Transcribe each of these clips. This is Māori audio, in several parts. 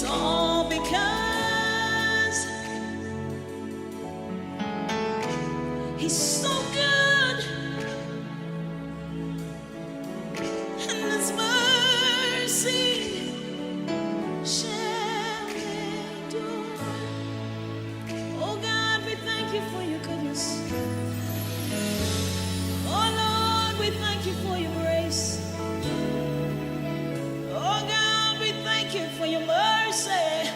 all because He's so good, and His mercy shall endure. Oh God, we thank You for Your goodness. Oh Lord, we thank You for Your grace. Oh God, we thank You for Your mercy.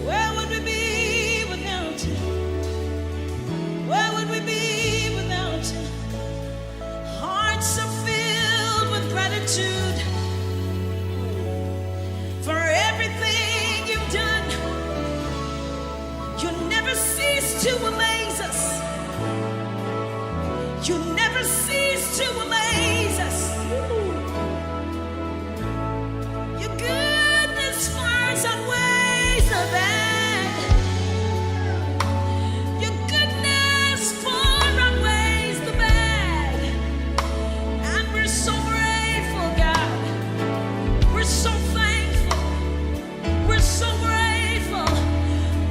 Where would we be without You? Where would we be without You? Hearts are filled with gratitude for everything You've done. You never cease to amaze us. You never cease to amaze us. Your goodness far outweighs the bad. Your goodness far outweighs the bad. And we're so grateful, God. We're so thankful. We're so grateful.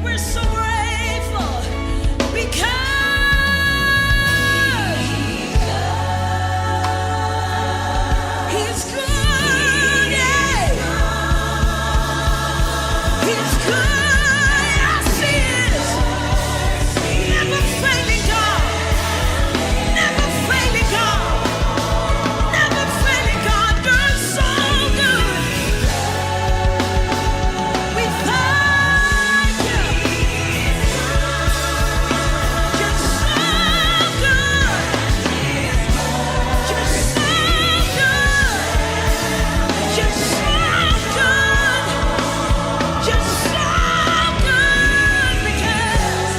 We're so grateful because He's good, yeah. He's good, yes He is. Never failing God, never failing God, never failing God. You're so good. We thank You. You're so good. You're so good. You're so good. You're so good because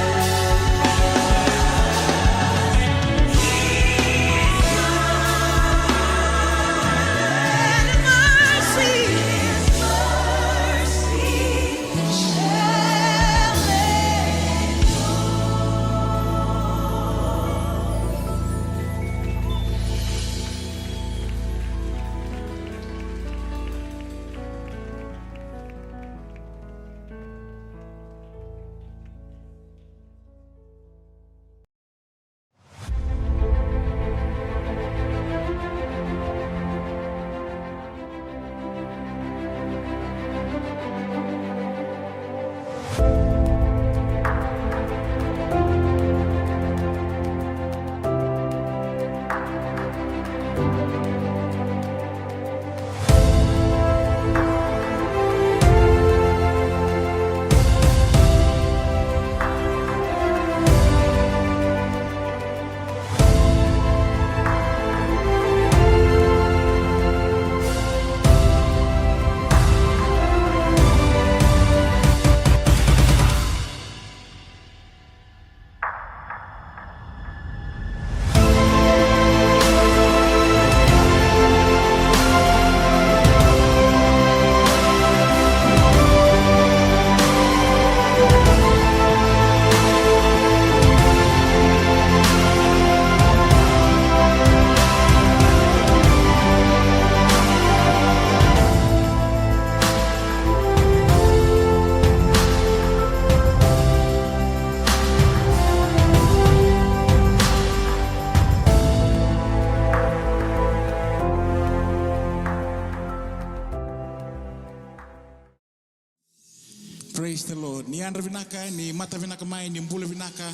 Praise the Lord. Ni andra vinaka, ni mata vinaka mai, ni mbula vinaka.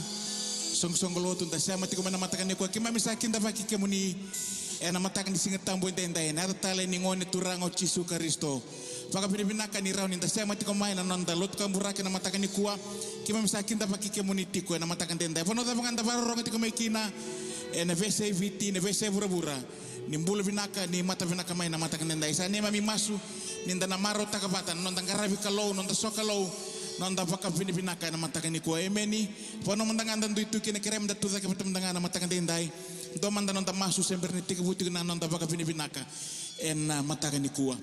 Song-song lo tunta siya mati ko manamatakan ni ko. Kima misakin da baki kemo ni namatakan di singa tambo intay na tala ni ngone turango Jesu Kristo. Paka binaka ni raw ni ta siya mati ko mai na nanda lot ka burake namatakan ni kuwa. Kima misakin da baki kemo ni tiko namatakan intay. Pono da banganda baro rongo tiko mai kina na vese viti na vese bura-bura. Ni mbula vinaka ni mata vinaka mai namatakan intay. Sa ni mami masu ninda na maro takabatan non tangarabi kalau non tasokalo non tapaka pinipinaka na matakan ni ko emeni pono mandangan dan itu kina kerem datu sa kapatam dangan na matakan tinday do manda non tamasu sember ni tikabuti na non tapaka pinipinaka en matakan ni ko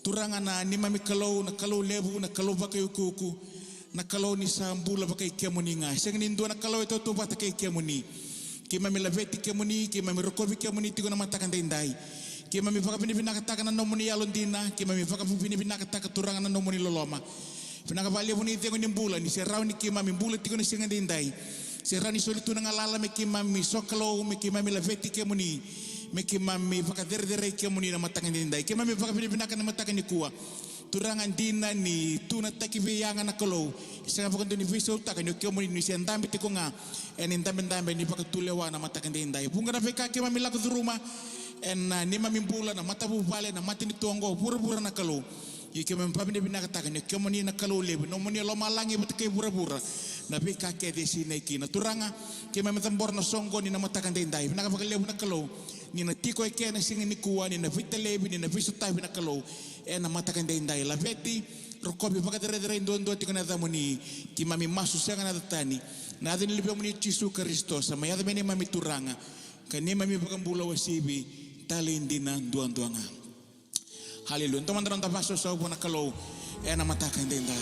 turangan na ni mami kalau na kalau lebu na kalau bakay ukuku na kalau ni sambula bakay kemuni nga sing nindo na kalau ito tuba takay kemuni ki mami laveti kemuni ki mami rokovi kemuni tigo na matakan tinday Kima mi pakapinipinakataka na nomoni alondina, kima mi pakapinipinakataka turangan na nomoni loloma. Pinakabalia puni iti ako ni mbula, ni siraw ni kima mi mbula tiko ni singa dinday. Siraw ni solitu na ngalala me kima mi sokalo, me kima mi laveti ke muni, me kima mi pakadere ke muni na matakan dinday. Kima mi pakapinipinakan na matakan ni kuwa. Turangan dina ni tuna takibiyangan na kalo. Isang pakanto ni viso takan yung kimo ni siya dami tiko nga. En indambe ni pakatulewa na matakan dinday. Punga na feka kima mi lako duruma. En ni mamimbula na matabu pale na mati ni tuanggo pura-pura na kalo. Iki mempapin ni binakatakan ni kimo ni na kalo lebe. No mo ni lomalangi batikay pura-pura. Na feka ke de sineki na turanga kima metambor na songgo ni na matakan dinday. Pinakapagalebu na kalo. Ni na tiko eke na singin ni kuwa ni na vita lebi ni na viso tayo na kalo. Na matakan dinday la veti rokobi pakadere dondo tiko na damo ni kimami masu siya na datani na adin libya mo ni Jesu Kristo sa mayada meni mami turanga kani mami pakambula wasibi tali hindi na duang-duanga. Hallelujah. Teman-teman tapaso sa upo na kalo na matakan dinday.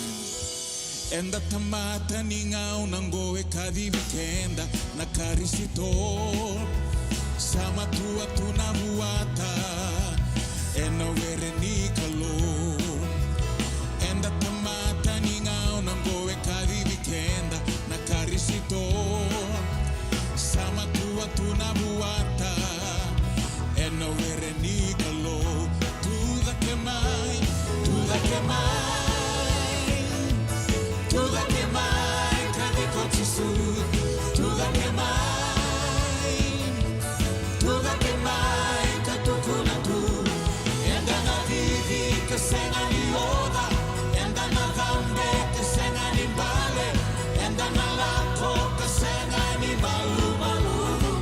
Enda tamata ningaw nang goe kadibikenda na karisito sama tua tunabuata ena were ni kalo enda tamata ningaw nang goe kadibikenda na karisito sama tua tunabuata ena were ni kalo tuda kemai kadiko chisu tuda kemai katukuna tu enda na vivi kesenga ni oda enda na dhambe kesenga ni bale enda na lako kesenga ni malu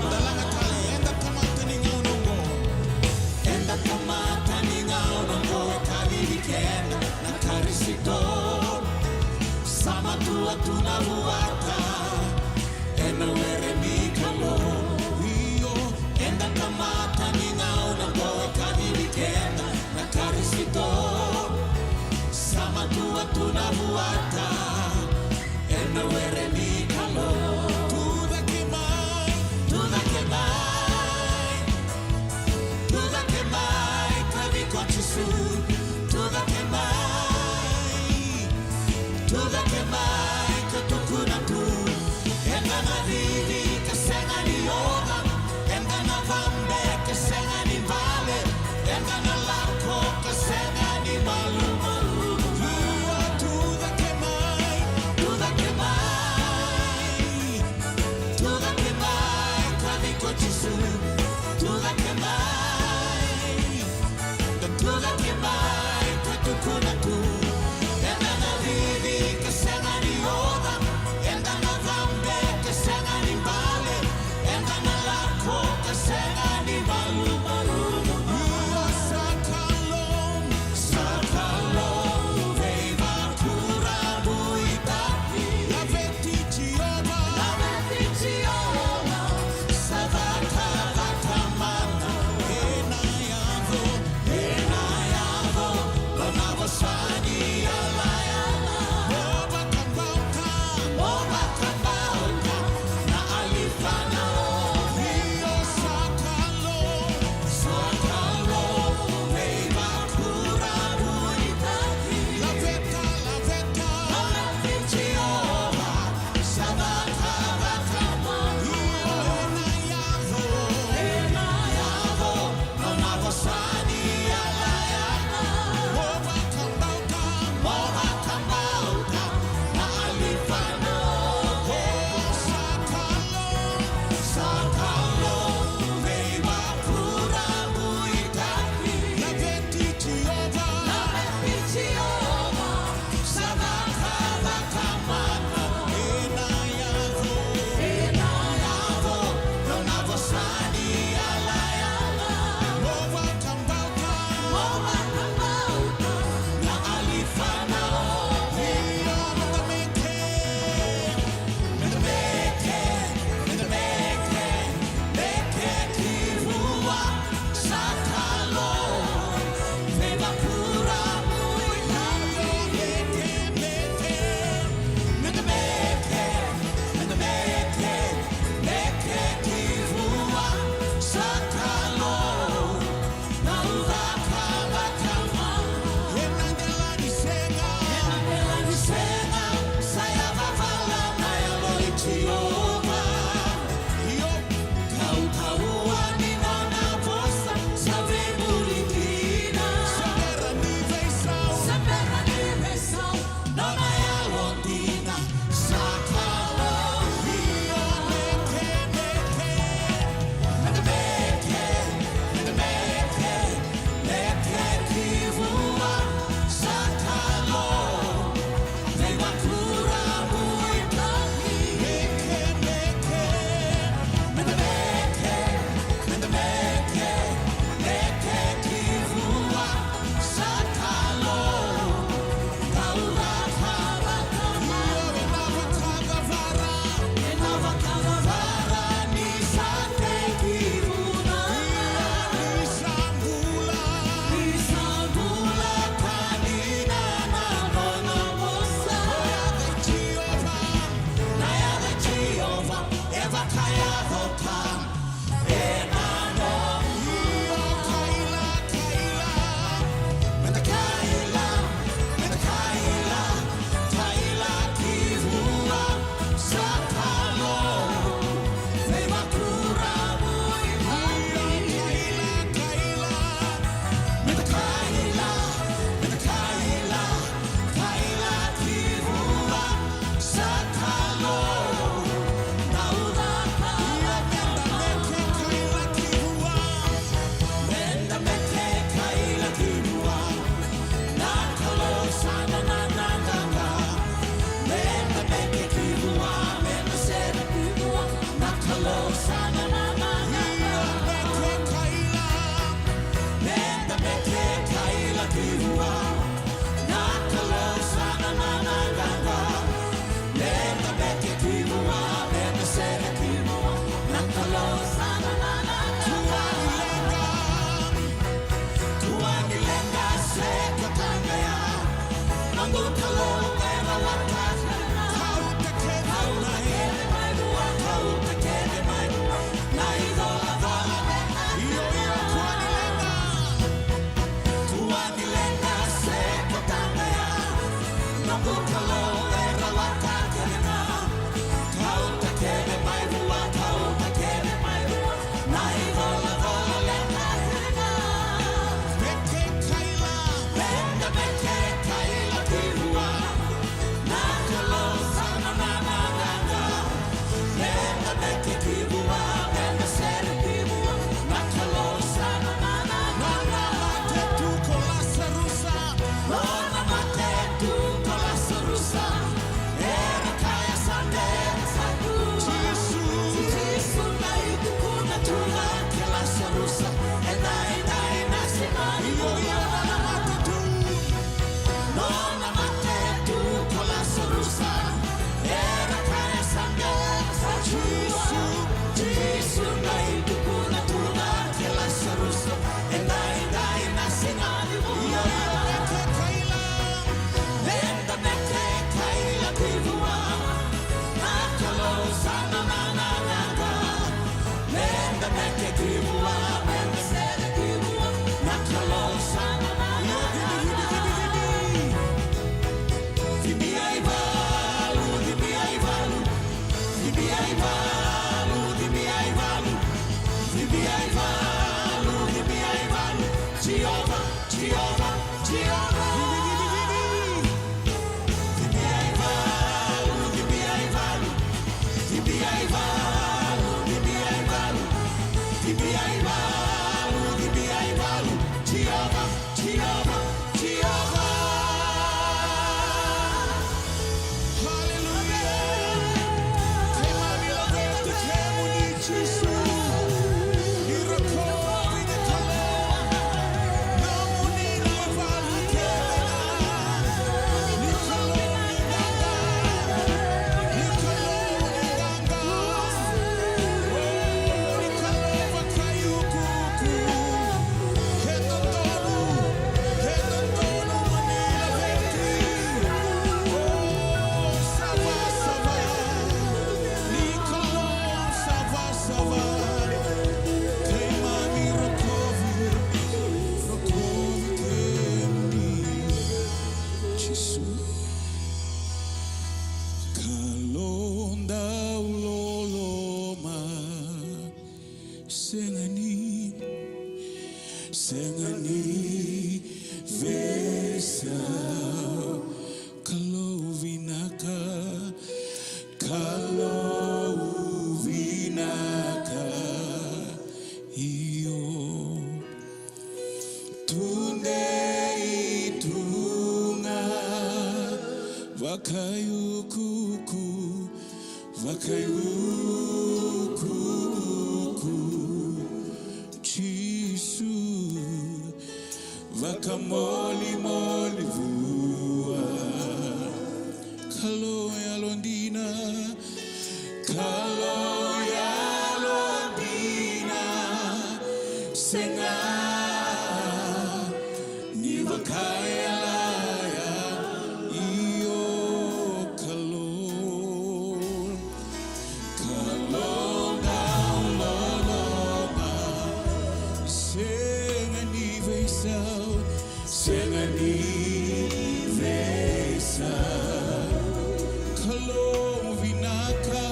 dalanga tali enda tamata ni ngaunongo kali weekend na karisito sama tua tunabuata ena were ni kalo enda tamata ni ngaunongo kali weekend na karisito sama tua tunabuata ena were ni kalo tuda kemai kali kwa Jesu tuda kemai katukuna tu enda na vivi kesenga ni oda enda na dhambe kesenga ni vale enda na lako kesenga ni malu tuda kemai Sengani vesa kalovinaka iyo tunde itunga vakayukuku Chisu vakamoli moli vua kalo ya Londina senga ni vakaya laya iyo kalo Sengani vesa kalo vinaka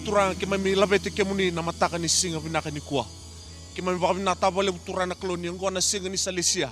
turanga ke mami labete ke muni na mataka ni singa vinaka ni kua. Ke mami baka vina tabale turana kloni ngona singa ni salisia.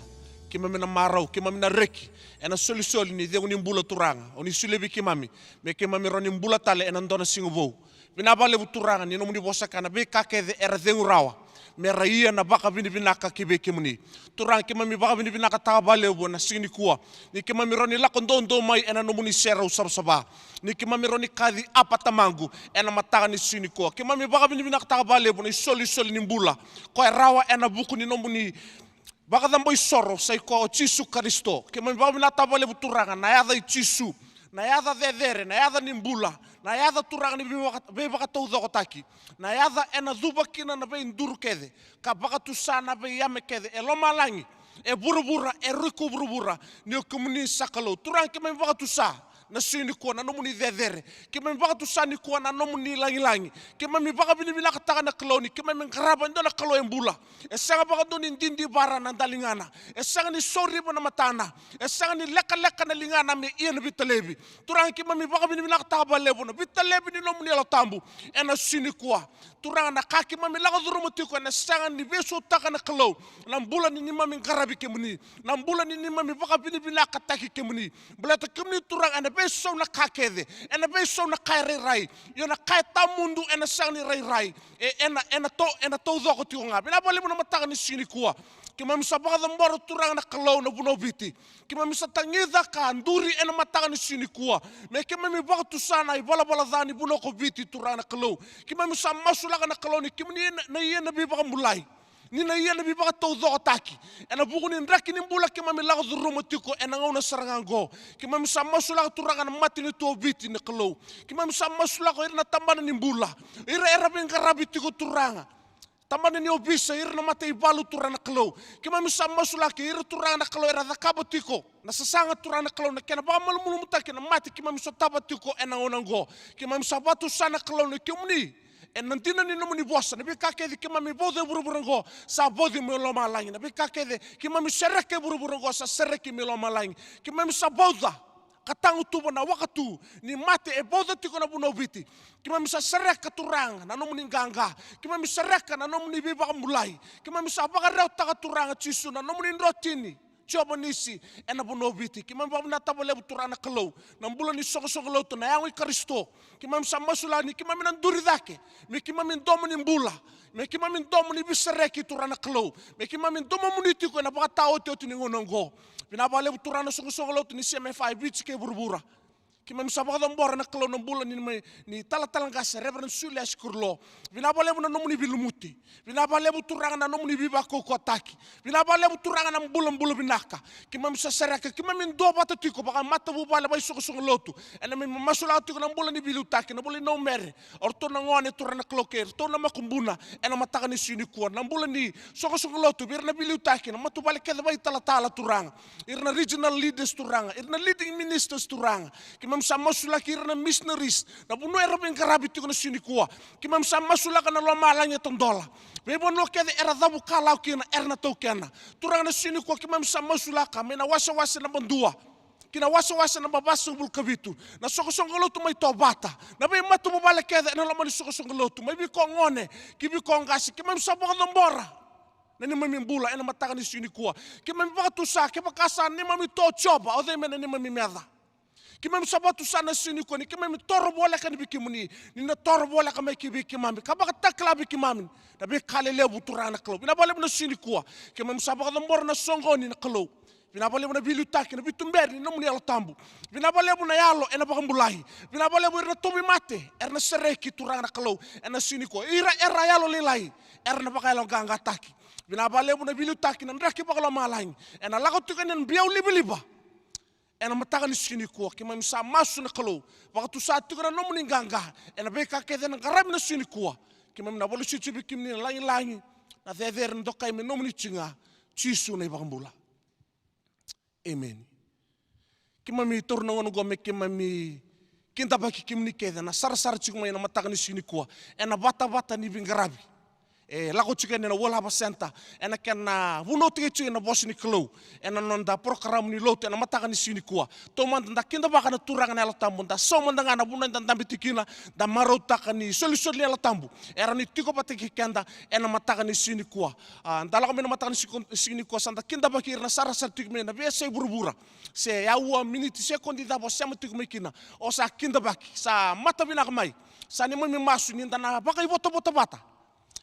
Ke mami na marau, ke mami na reki. Ena soli ni deu ni mbula turanga. Oni sulebi ke mami. Me ke mami roni mbula tale ena ndona singa vou. Vina bale turanga ni nomuni bosakana be kakede era dengu rawa. Me raia na baka vini vinaka ke be ke muni. Turanga ke mami baka vini vinaka tabale ubo na singa ni kua. Ni ke mami roni lako ndo mai ena nomuni sera usabsaba. Ni ke mami roni kadi apa tamangu ena mataka ni singa ni kua. Ke mami baka vini vinaka tabale ubo ni soli ni mbula. Ko rawa ena buku ni nomuni baka dambo isoro sai ko Jesu Kristo ke mami baka vina tabale turanga na yada i Jesu na yada dedere na yada ni mbula na yada turanga ni be baka tau taki na yada ena duba kina na be induru kede ka baka tusana be yame kede e loma langi e burubura e riku burubura ni o komuni sakalo turanga ke mami baka tusa na sini ko na nomuni dedere ke mami baka tusani ko na nomuni langi ke mami baka bini bina kataka na kloni ke mami ngaraba ndo na kalo embula e sanga baka ndo ni ndindi bara na dalingana e sanga ni sori bona matana e sanga ni leka na lingana me iya na bitalebi turanga ke mami baka bini bina kataka balebo na bitalebi ni nomuni ala tambu e na sini ko turanga na kaki mami laga durumu tiko na sanga ni beso taka na kalo na mbula ni mami ngarabi ke muni na mbula ni mami baka bini bina kataki ke muni blata ke muni turanga na beso na kakede ena beso na kai rai yo na kai tamundu ena sani rai ena to doko tiko nga bina bale mo mataka ni sini kuwa ke mami sabaka da mboro turanga na kalau na buno biti ke mami satangida ka nduri ena mataka ni sini kuwa me ke mami baka tusana i bala dani buno ko biti turanga na kalau ke mami sa masulaka na kalau ni ke mani na yena bi baka mulai ni na yena bi baka tau doko taki ena buku ni ndraki ni mbula ke mami laga durumo tiko ena ngauna sarangango ke mami sa masulaka turanga na mati ni to biti ni kalau ke mami sa masulaka ira na tambana ni mbula ira bengarabi tiko turanga tambana ni obisa ira na mata ibalu turanga kalau ke mami sa masulaka ira turanga na kalau ira dakabo tiko na sasanga turanga kalau na kena baka malumulu mutaki na mati ke mami sa taba tiko ena ngaunango ke mami sa batu sana kalau na ke muni e nantina ni nomuni bosa na be kakede ke mami bode buruburango sa bode me lo malangi na be kakede ke mami sereke buruburango sa sereke me lo malangi ke mami sa boda katangu tubo na wakatu ni mate e boda tiko na buno biti ke mami sa sereka turanga na nomuni nganga ke mami sereka na nomuni biba mulai ke mami sa baka reu taka turanga Jesu na nomuni ndotini coba nisi ena buno biti ke mami baka tabale turana kalau na mbula ni soko lo to na yangi Kristo ke mami sa masulani ke mami nan duri dake me ke mami ndomo ni mbula me ke mami ndomo ni bisereki turana kalau me ke mami ndomo muniti ko na baka tao te ni ngonongo bina bale turana soko lo to ni CM5 beach ke burbura ke mami sa baka mbora na kalau na mbula ni tala ngasa Reverend Sulias Kurlo bina bale na nomuni bilumuti bina bale turanga na nomuni biba ko taki bina bale turanga na mbula binaka ke mami sa sereka ke mami ndo bata tiko baka mata bu bale bai soko lotu ena mami masula tiko na mbula ni bilu taki na mbula no mere orto na ngone turana kloker to na makumbuna ena mataka ni sini kuwa na mbula ni soko lotu bir na bilu taki na matu bale ke bai tala turanga irna regional leaders turanga irna leading ministers turanga ke mami sa masula kirna missionaries na buno era ben karabi tiko na sini kuwa ke mami sa masula kana lo malanya tondola bebo no kede era dabu kalau kina erna to kena turanga na sini kuwa ke mami sa masula ka mena wasa na bandua kina wasa na babasa bul kabitu na soko lotu mai tobata na be matu bale kede na lo mani soko lotu mai bi ko ngone ki bi ko ngasi ke mami sa baka dombora na ni mami mbula ena mataka ni sini kuwa ke mami baka tusa ke baka sa ni mami to choba o de mena ni mami meda ke mami sabatu sana sini ko ni ke mami toro bola kan biki muni ni na toro bola ka mai ki biki mami ka baka takla biki mami na be kale le buturana klo bina bale na sini ko ke mami sabaka mbor na songo ni na klo bina bale na bilu taki na bitumber ni nomuni ala tambu bina bale na yalo ena baka mbulahi bina bale na tobi mate erna sereki turana klo ena sini ko era yalo lilai erna baka yalo ganga taki bina bale na bilu taki na ndaki baka lo malain ena lago tukanen biau liba ena mataka ni sini ko ke mami sa masu na kalau waktu saat tu kana nomuni ganga ena beka ke den garam na sini ko ke mami na bolu situ bikim ni langi na der ndokai me nomuni chinga Jesu na ibambula amen ke mami torno ngono go me ke mami kinta baki kim ni ke na sar chigma ena mataka ni sini ko ena bata ni bingarabi lako tika na World Harvest Center ena kena vuno tika tu ena boss ni klo ena nonda program ni lot ena mataka ni sini kuwa to man da kinda baka na turanga na tambu da so man da na buno da tambi tikina da maro taka ni solution ni tambu era ni tiko patiki kenda ena mataka ni sini kuwa da lako mena mataka ni sini kuwa sanda kinda baki na sara sar tik mena be se burbura se ya wa minute sekondi da boss sama tik mekina o sa kinda baki sa mata bina kamai sa ni mo mi masu ni da na baka iboto bata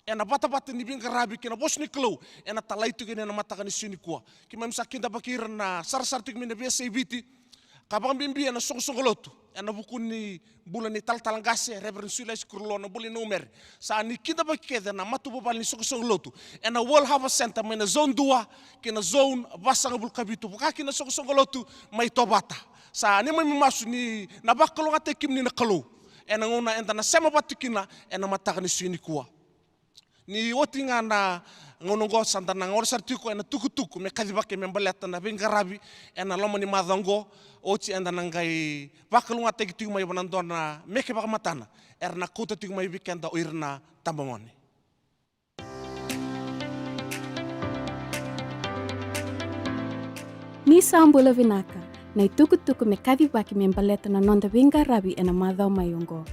ena bata ni binga rabi kena bos ni klo ena talai tu kena mataka ni sini kuwa ki mam sakin da bakir na sar tu kena biasa ibiti kabang bimbi ena song-songolotu ena buku ni bulan ni tal-talangase reverend sulais kurlo na bulin numer sa ni kinda bakeda na matu bobal ni song-songolotu ena World Harvest Center mena zone 2 kena zone basang bul kabitu buka kena song-songolotu mai tobata sa ni mami masu ni na bakalo ngate kim ni na kalo ena ngona enta na sema batikina ena mataka ni sini kuwa ni oti nga na ngonongo santa na ngor sartiko ena tukutuku me kadibake me baleta na bingarabi ena lomo ni madango oti enda nangai bakalunga tegi tiu mai banandona meke baka matana erna kota tiu mai weekend o irna tambamoni Ni sambula vinaka na tukutuku me kadibake me baleta na nonda bingarabi ena madao mayongo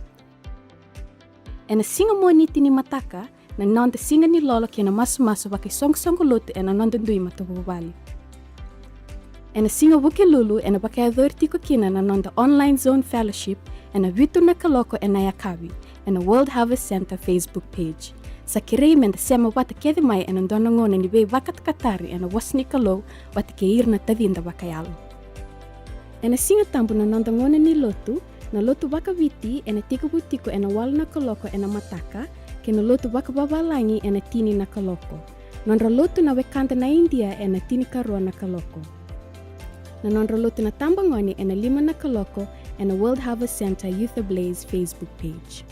ena singa moniti ni mataka na nonda singa ni lolo kena masu baki song lotu ena nonda ndui matububali. Ena singa wuki lulu ena baki adhorti ko kina na nonda online zone fellowship ena vitu na kaloko ena yakabi ena World Harvest Center Facebook page. Sa kirei menda sema wata kedi mai ena ndona ngone ni bei wakat katari ena wasni kalo wata keir na tadinda wakayalo. Ena singa tambu na nonda ngone ni lotu na lotu waka viti ena tiku butiko ena wala na kaloko ena mataka kena lotu waka babalangi ena tini na kaloko. Nonra lotu na wekanta na India ena tini karua na kaloko. Na nonra lotu na tambangoni ena 5 na kaloko ena World Harvest Center Youth Ablaze Facebook page.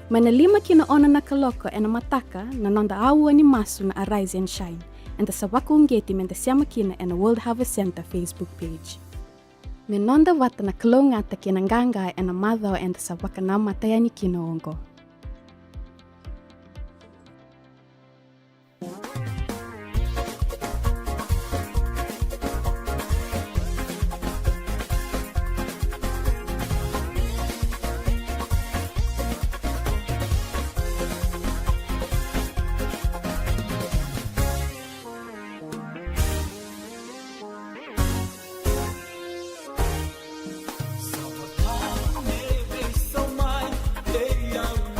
Mana 5 kina ona na kaloko ena mataka na nonda awa ni masu na Arise and Shine. Enta sa waka ungeti menta siama kina ena World Harvest Center Facebook page. Me nonda wata na kalongata kina nganga ena madhao enta sa waka na matayani kina ongo. Young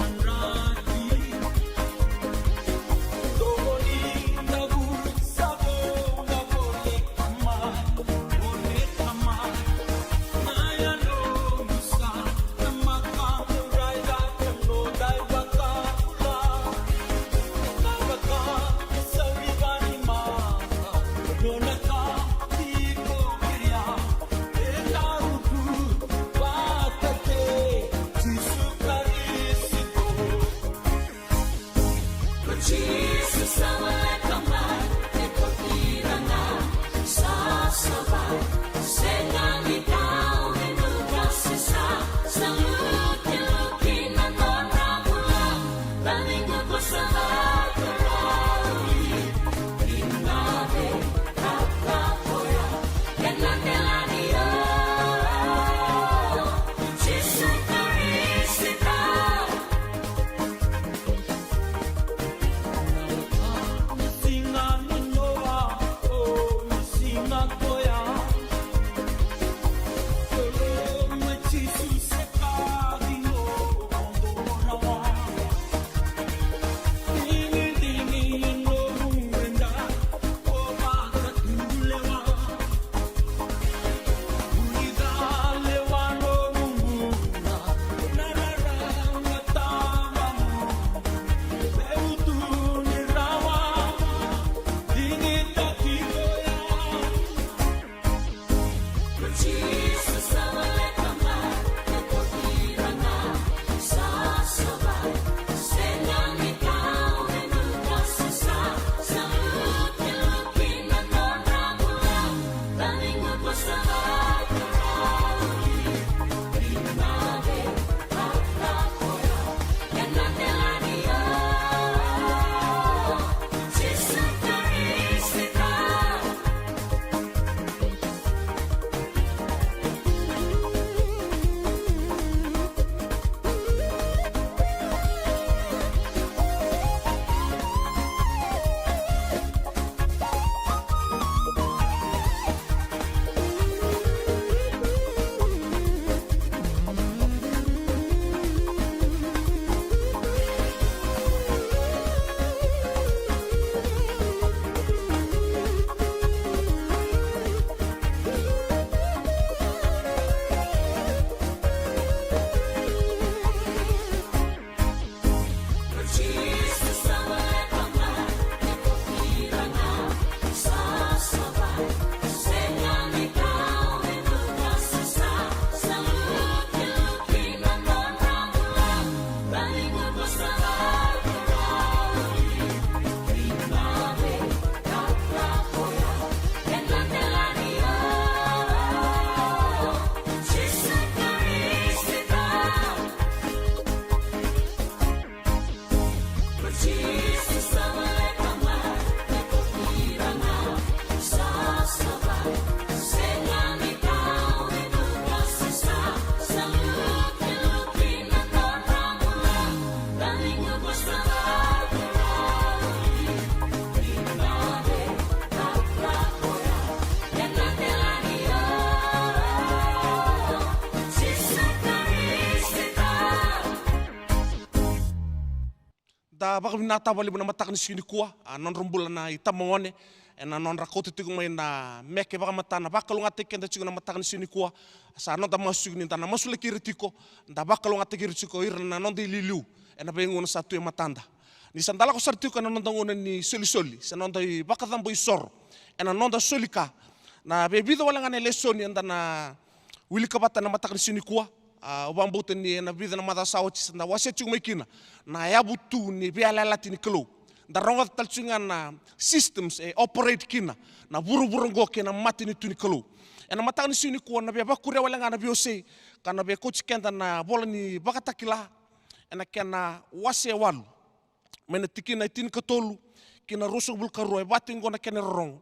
da baka vinatava libu na mataka ni sini kua non rombula na itamone ena non rakoti tigu mai na meke baka matana baka lunga teke nda tigu na mataka ni sini kua sa non da masu ni na masule kiritiko da baka lunga teke kiritiko irna non di liliu ena bengo na satu e matanda ni sandala ko sartiko na non da ngone ni soli sa non da baka dambo isor ena non da solika na bebido wala ngane lesoni enda na wilika bata na mataka ni sini kua wambuta ni na vida na mada sawo ci na wase ci mekina na yabutu ni biala latini klo da ronga talcunga na systems e operate kina na buru ngo kina matini tuni klo ena matani sini ko na be bakure wala ngana biose kana be coach kenda na bola ni bakatakila ena kena wase walu mena tikina tin katolu kina rusuk bul karo e batingo na kena rong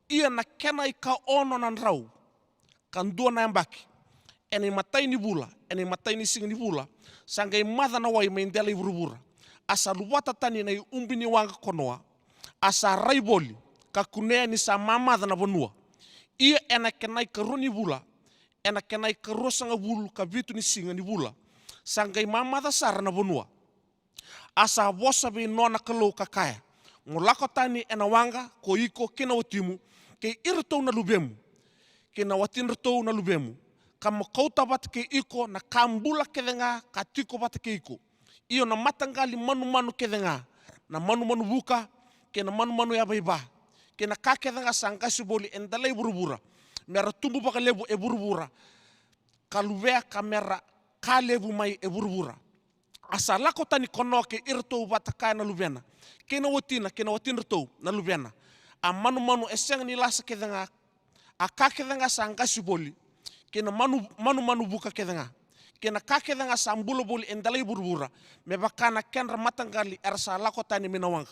ia na kena ika ono nan raw kan do na mbaki ene matai ni bula ene matai ni sing ni bula sangai mada na wai mendela iburubura asa luwata tani na umbini wanga konoa asa raiboli ka kunea ni sa mamada na bonua ia ena kenai karuni bula ena kenai karosanga bulu ka vitu ni singa ni bula sangai mamada sara na bonua asa bosa be nona kalo kakaya ngolako tani ena wanga ko iko kina watimu ke irto na lubemu kina watinrto na lubemu kama kauta bat ke iko na kambula kedenga katiko bat ke iko iyo na matangali manu kedenga na manu buka ke na manu ya baiba ke na ka kedenga sangasi boli endalai burubura mera tumbu baka lebu e burubura kaluvea kamera ka lebu mai e burubura asa lako tani kono ke irto bat ka na lubena ke na watin rto na lubena a manu eseng ni lasa kedenga a ka kedenga sangasi boli kena manu buka kedenga kena ka kedenga sambulo boli endalai burbura me bakana kenra matangali ersa lako tani minawanga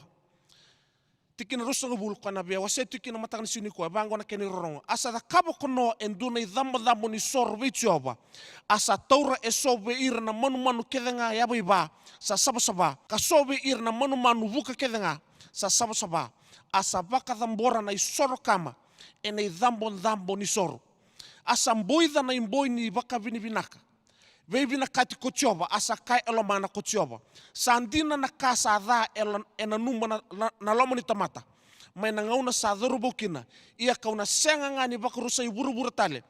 tikina rusanga bul kana be wase tikina matangani sini ko bango na keni rorongo asa da kabo kono enduna idambo ni sorbe tioba asa taura e sobe irna manu kedenga yaba sa saba ka sobe irna manu buka kedenga sa saba asa baka dambora na isoro kama ene idambo ni soro asa mboida na imboi ni baka vini vinaka vina kati kotioba asa kai elomana kotioba sandina na kasa dha ena numba na lomo ni tamata mai na ngauna sa dorobokina ia kauna senga ngani baka rusa iburu tale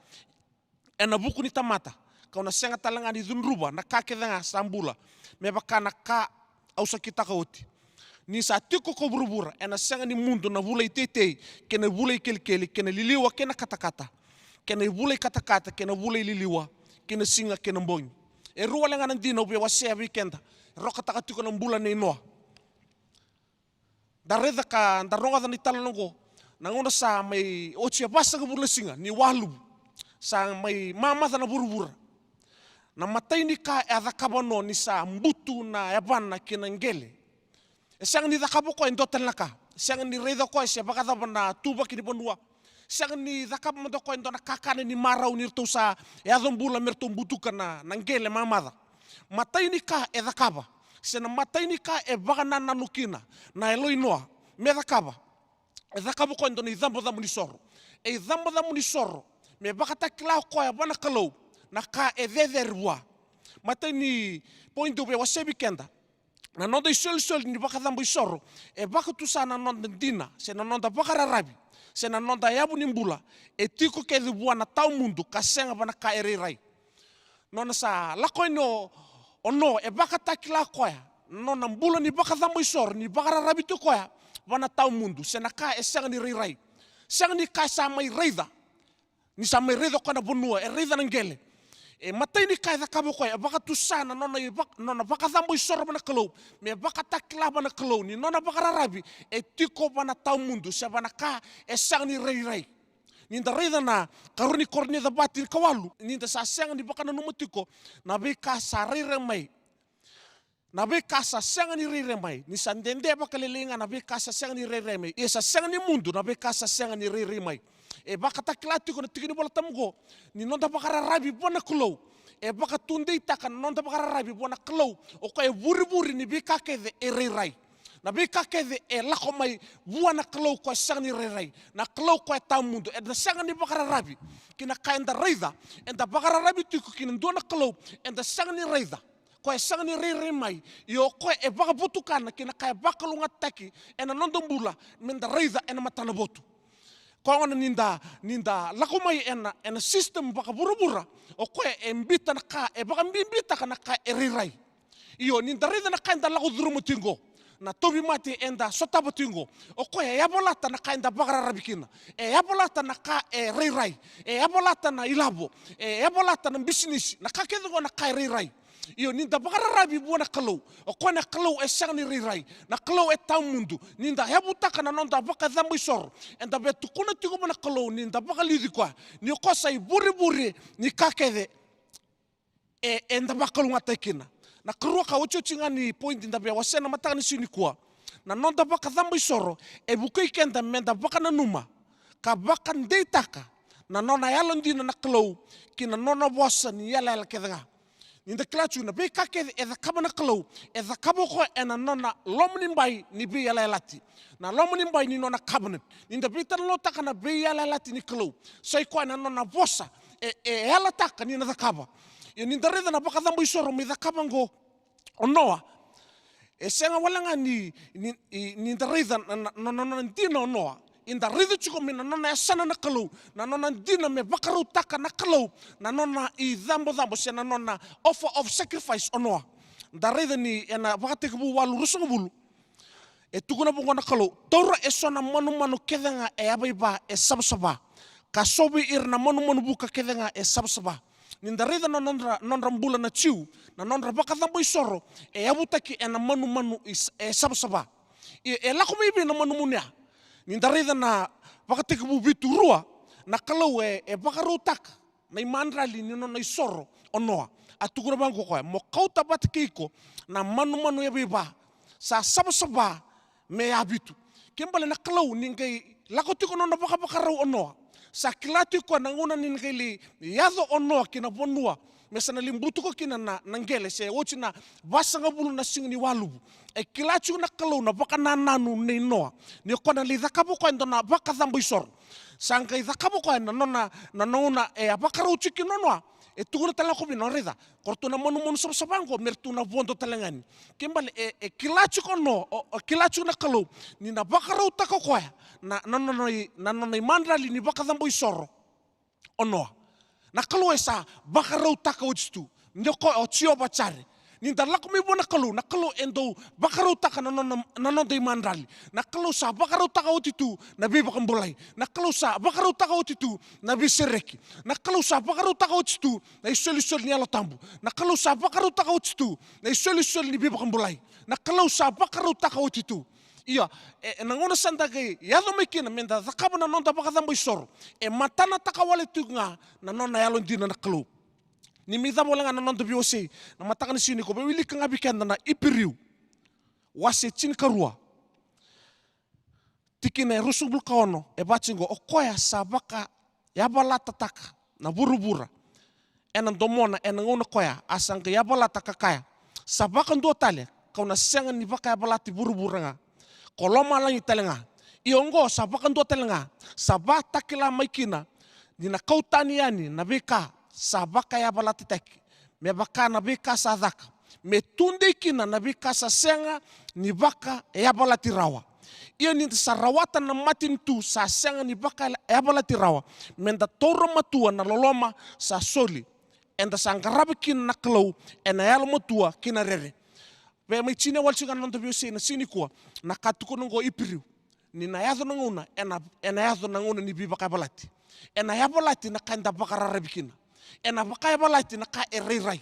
ena buku ni tamata kauna senga talanga ni dunruba na kakedanga sambula me baka na ka ausa kita kauti ni sa tiko ko burubura ena senga ni mundo na vula itetei kena vula ikelkeli kena liliwa kena kata kena vula kata kena vula liliwa kena singa kena mbonyi e rua lenga nandina ube wasea weekenda roka takatiko na mbula ni inoa dareda ka ndaronga dani talanongo nangona sa mai ochia basa ka bula singa ni walu sa mai mamata na burubura na matai ni ka adakabano ni sa mbutu na yabana kena ngele e sang ni dakabo ko endotel naka sang ni reda ko se bakata bana tuba kini bonua sang ni zakap mo ko ndona kakane ni marau ni to sa e adombula merto mbutuka na ngele mamada matai ni ka e zakaba se na matai ni ka e bagana na nukina na eloinoa me zakaba e zakabo ko ndona izambo da munisoro e izambo da munisoro me bakata kila ko ya bana kalo na ka e vederwa matai ni point do be wasebi kenda na nonda sol ni bakata mbo isoro e bakatu sana nonda dina se na nonda bakara rabi sena nonda yabu ni mbula e tiko ke bua na tau mundu kasenga bana ka rai nona sa lako no ono e baka takila koya nona mbula ni baka thambo isor ni baka rabi to koya bana tau mundu sena ka e senga ni rai senga ni ka sa mai reida ni sa mai reida kona bonua e reida ngele e matai ni ka da kabo koya baka tusana nona baka thambo isor bana kalo me baka takila bana kalo ni nona baka rabi e tiko bana tau mundu se bana ka e sang ni rai ninda reida na karuni korni da batir kawalu ninda sa sang ni baka na numutiko na be ka sa rire mai na be ka sa sang ni rire mai ni sandende baka lelenga na be ka sa sang ni rire mai e sa sang ni mundu na be ka sa sang ni rire mai e baka takila tiko na tikini bola tamgo ni nonda baka rabi bona kulo e baka tunde itaka nonda baka rabi bona kulo o ko e buri ni be ka ke e rire na be ka kede e lako mai buana klo ko sangni rerai na klo ko tamundo e na sangni bakara rabi kina kaenda reida enda bakara rabi tiko kina dona klo enda sangni reida koe sanga ni rei mai, i o koe e waka putukana kina kai wakalunga taki, ena nondombula, menda reida ena matana botu. Koe ngana ninda lako mai ena system waka burubura, o koe e mbita na ka, e waka mbita ka na ka e rirai. Io ninda reida na ka enda lako durumu tingo. Na tobi mati enda sotaba tingo. O koe e abolata na ka enda bagara rabikina. E abolata na ka e rirai. E abolata na ilabo. E abolata na business. Na ka kedongo na ka e rirai. Io ninda bagara rabi buona kalau. O koe na kalau e sanga ni rirai. Na kalau e tau mundu. Ninda hebutaka na nonda baka dhambu isoro. Enda betu kuna tingo mana kalau ninda baka lidi kwa. Ni o kosa i buri ni kakede. E enda baka lunga taikina. Na karua ka uchotinga ni point inda bea wasena mataka ni sini kuwa. Na nonda baka dhambu isoro. E bukui kenda menda baka na numa. Ka baka ndeitaka. Na nona yalondina na kalau. Kina nona wasa ni yala kedanga. Ninda kilachu na bei kakede e da kaba na kalau. E da kaba ko e na nona lomni mbai ni bei yala lati. Na lomni mbai ni nona cabinet. Ninda bei tan lo taka na bei yala lati ni kalau. Sai ko na nona wasa. E yala taka ni na da kaba. Ia ninda reda na baka dhambu isoro me da kaba ngo onoa. E senga walanga ninda reda na nona ndina onoa. Inda reda chuko me na nona esana na kalau. Na nona ndina me bakaru taka na kalau. Na nona I dhambo se na nona offer of sacrifice onoa. Da reda ni ena bakatekubu walu rusungubulu. E tukuna bunga na kalau. Taura e sona manu kedanga e abaiba e sabsaba. Ka sobi ir na manu buka kedanga e sabsaba. Ninda reda na nonra mbula na chiu. Na nonra baka dhambo isoro. E abutaki e na manu e sabsaba. E lako meibe na manu munia. Ninda reda na bakatekubu bitu rua. Na kalau e bakaru taka. Na imandrali ni nona isoro onoa. A tukuna bango koe. Mo kauta bati keiko. Na manu e beba. Sa sabsaba me abitu. Kembali na kalau ningai lako tiko nona bakaru onoa. Sa kilatu ko nanguna ningai li yado onoa kina bonua. Mesana limbutu ko kina na nangele se ochi na basanga bulu na singni walubu. E kilatu na kalau na baka nananu ne noa. Ni ko na li zakabo ko ndona baka dhambu isor. Sangai zakabo ko na nona e abakaru chiki nonoa. E tuguna tala ko bino reda. Korto na monu sabango mertu na vondo talangani. Kembali e kilatu ko no o kilatu na kalau ni na bakaru tako ko na nona imandrali ni baka dhambu isoro onoa. Na kalau esa bakaru taka ujitu. Ndoko o tio bachare. Ninda lako mi bona kalau na kalau endo bakaru taka na nona imandrali. Na kalau sa bakaru taka ujitu na bi bakambolai. Na kalau sa bakaru taka ujitu na bi sereki. Na kalau sa bakaru taka ujitu na isol ni alo tambu. Na kalau sa bakaru taka ujitu na isol ni bi bakambolai. Na kalau sa bakaru taka ujitu. Ia, nangona santa kei, yado mekina menda zakaba na nonda baka dhambo isoro. E matana taka wale tukunga na nona yalo ndina na kalau. Ni midhabo langa na nonda biose, na mataka ni sini ko, bewili kanga bikenda na ipiriu. Wase chini karua. Tikine rusubul kaono, e bachingo, o koya sa baka yabalata taka na burubura. Ena domona, ena ngona koya, asanga yabalata kakaya. Sa baka ndo tale, kauna senga ni baka yabalati burubura nga. Koloma langi telenga. Iongo sa baka ndo telenga. Sa bata kila maikina. Nina kautani yani na beka sa baka ya balati teki. Me baka na beka sa dhaka. Me tunde kina na beka sa senga ni baka ya balati rawa. Iyo ni sa rawata na matin tu sa senga ni baka ya balati rawa. Menda toro matua na loloma sa soli. Enda sa ngarabi kina na kalau. Ena yalo matua kina rere. Ve mai chine wal singa nonto biose na sini kuwa na katuko ngo ipiriu ni na yadho nguna ena yadho nguna ni biba kabalati ena yabalati na kanda bakara rabikina ena baka yabalati na ka erai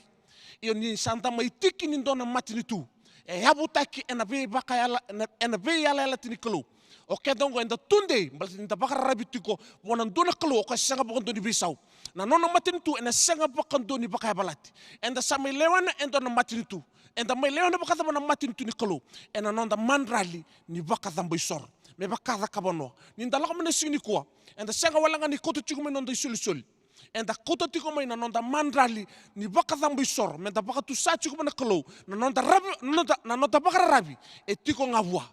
iyo ni santa mai tiki ni ndona matini tu e yabutaki ena be baka yala ena be yala latini kalo o kedongo enda tunde mbali nda bakara rabitiko wona ndona kalo o ka sanga bokon doni bisau na nona matini tu ena sanga bokon doni baka yabalati enda samai lewana enda na matini tu enda mai lewana baka dhambo na matini tu ni kalo ena nonda mandrali ni baka dhambo isor me baka dha kabano ni ndalako mene sini kuwa enda sanga walanga ni koto chikume nonda isuli enda koto tikome na nonda mandrali ni baka dhambo isor me nda baka tu sa chikume na kalo na nonda rabi na nonda baka rabi e tiko ngavua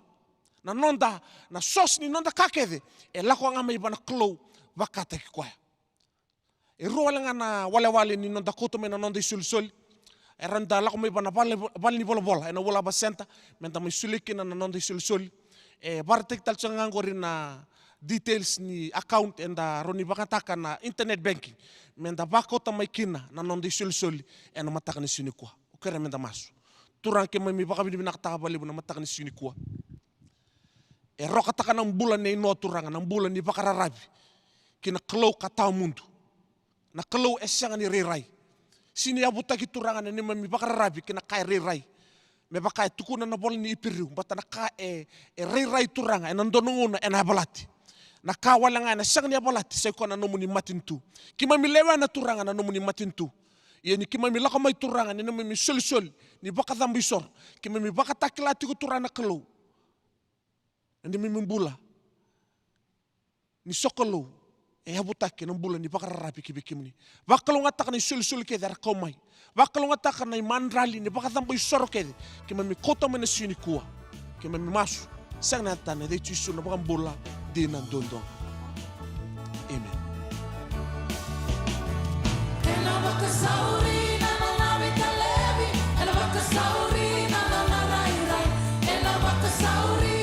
na nonda na sos ni nonda kakede e lako ngama ibana kalo baka teki kwaya e ruwa walanga na wale ni nonda koto me na nonda isuli e randa la ko mai bana bal ni bola e na wala ba senta menta mai sulikina na non sul e bartek tal ngangori na details ni account enda roni bakataka na internet banking menta bakota mai kina na non sul e na mataka ni sini kwa o kere menta masu turang ke mai mi baka bini nakata bali na mataka ni sini kwa e roka taka ng bulan ni no turanga ng bulan ni bakararabi kina klo kata mundo na klo esyang ni rirai sini abuta ki turanga ni mi bakararabi kina kai rirai me baka tukuna na bol ni ipiriu bata na ka rirai turanga e nandonunguna e na balati na ka wala nga na syang ni balati sa ko na nomuni matintu kima mi lewa na turanga na nomuni matintu yani kima mi laka mai turanga ni mi sol ni baka thambisor kima mi baka takilati ko turana klo Ndi mimbula ni sokolo e habutake ng bulan ni bakararapi kibikimni bakalo nga taka ni sul ke dar komai bakalo nga taka ni mandrali ni bakatambo isoro ke kima mi kota mena sini kuwa kima mi masu sang na tane de tuisu na bakambula di na dondong amen Ena bakasauri na nabi kalebi ena bakasauri na rai rai ena bakasauri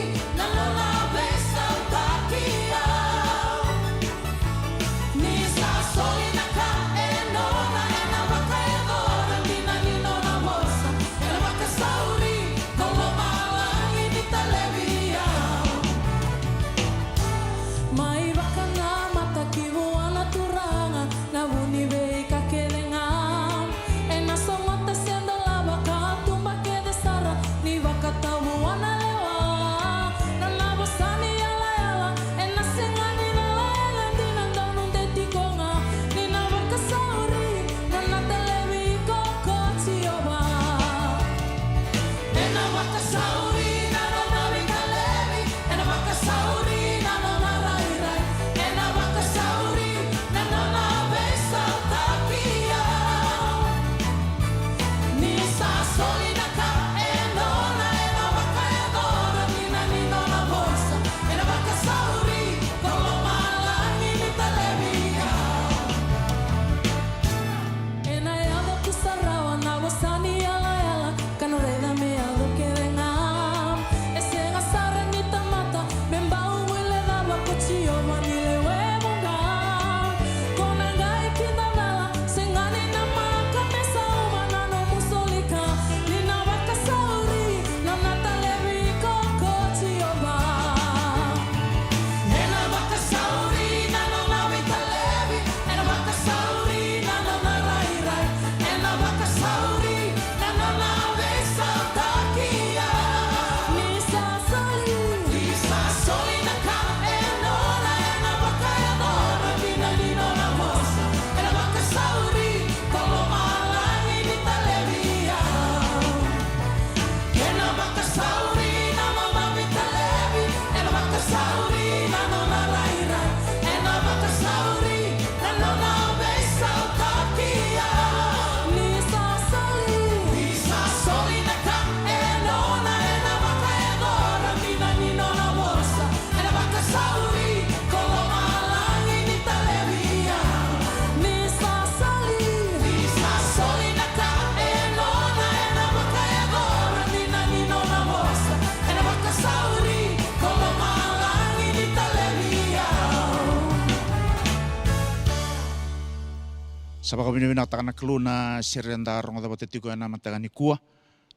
Sabaka binibina takana kluna sirenda rongo da batetiku na matagani kua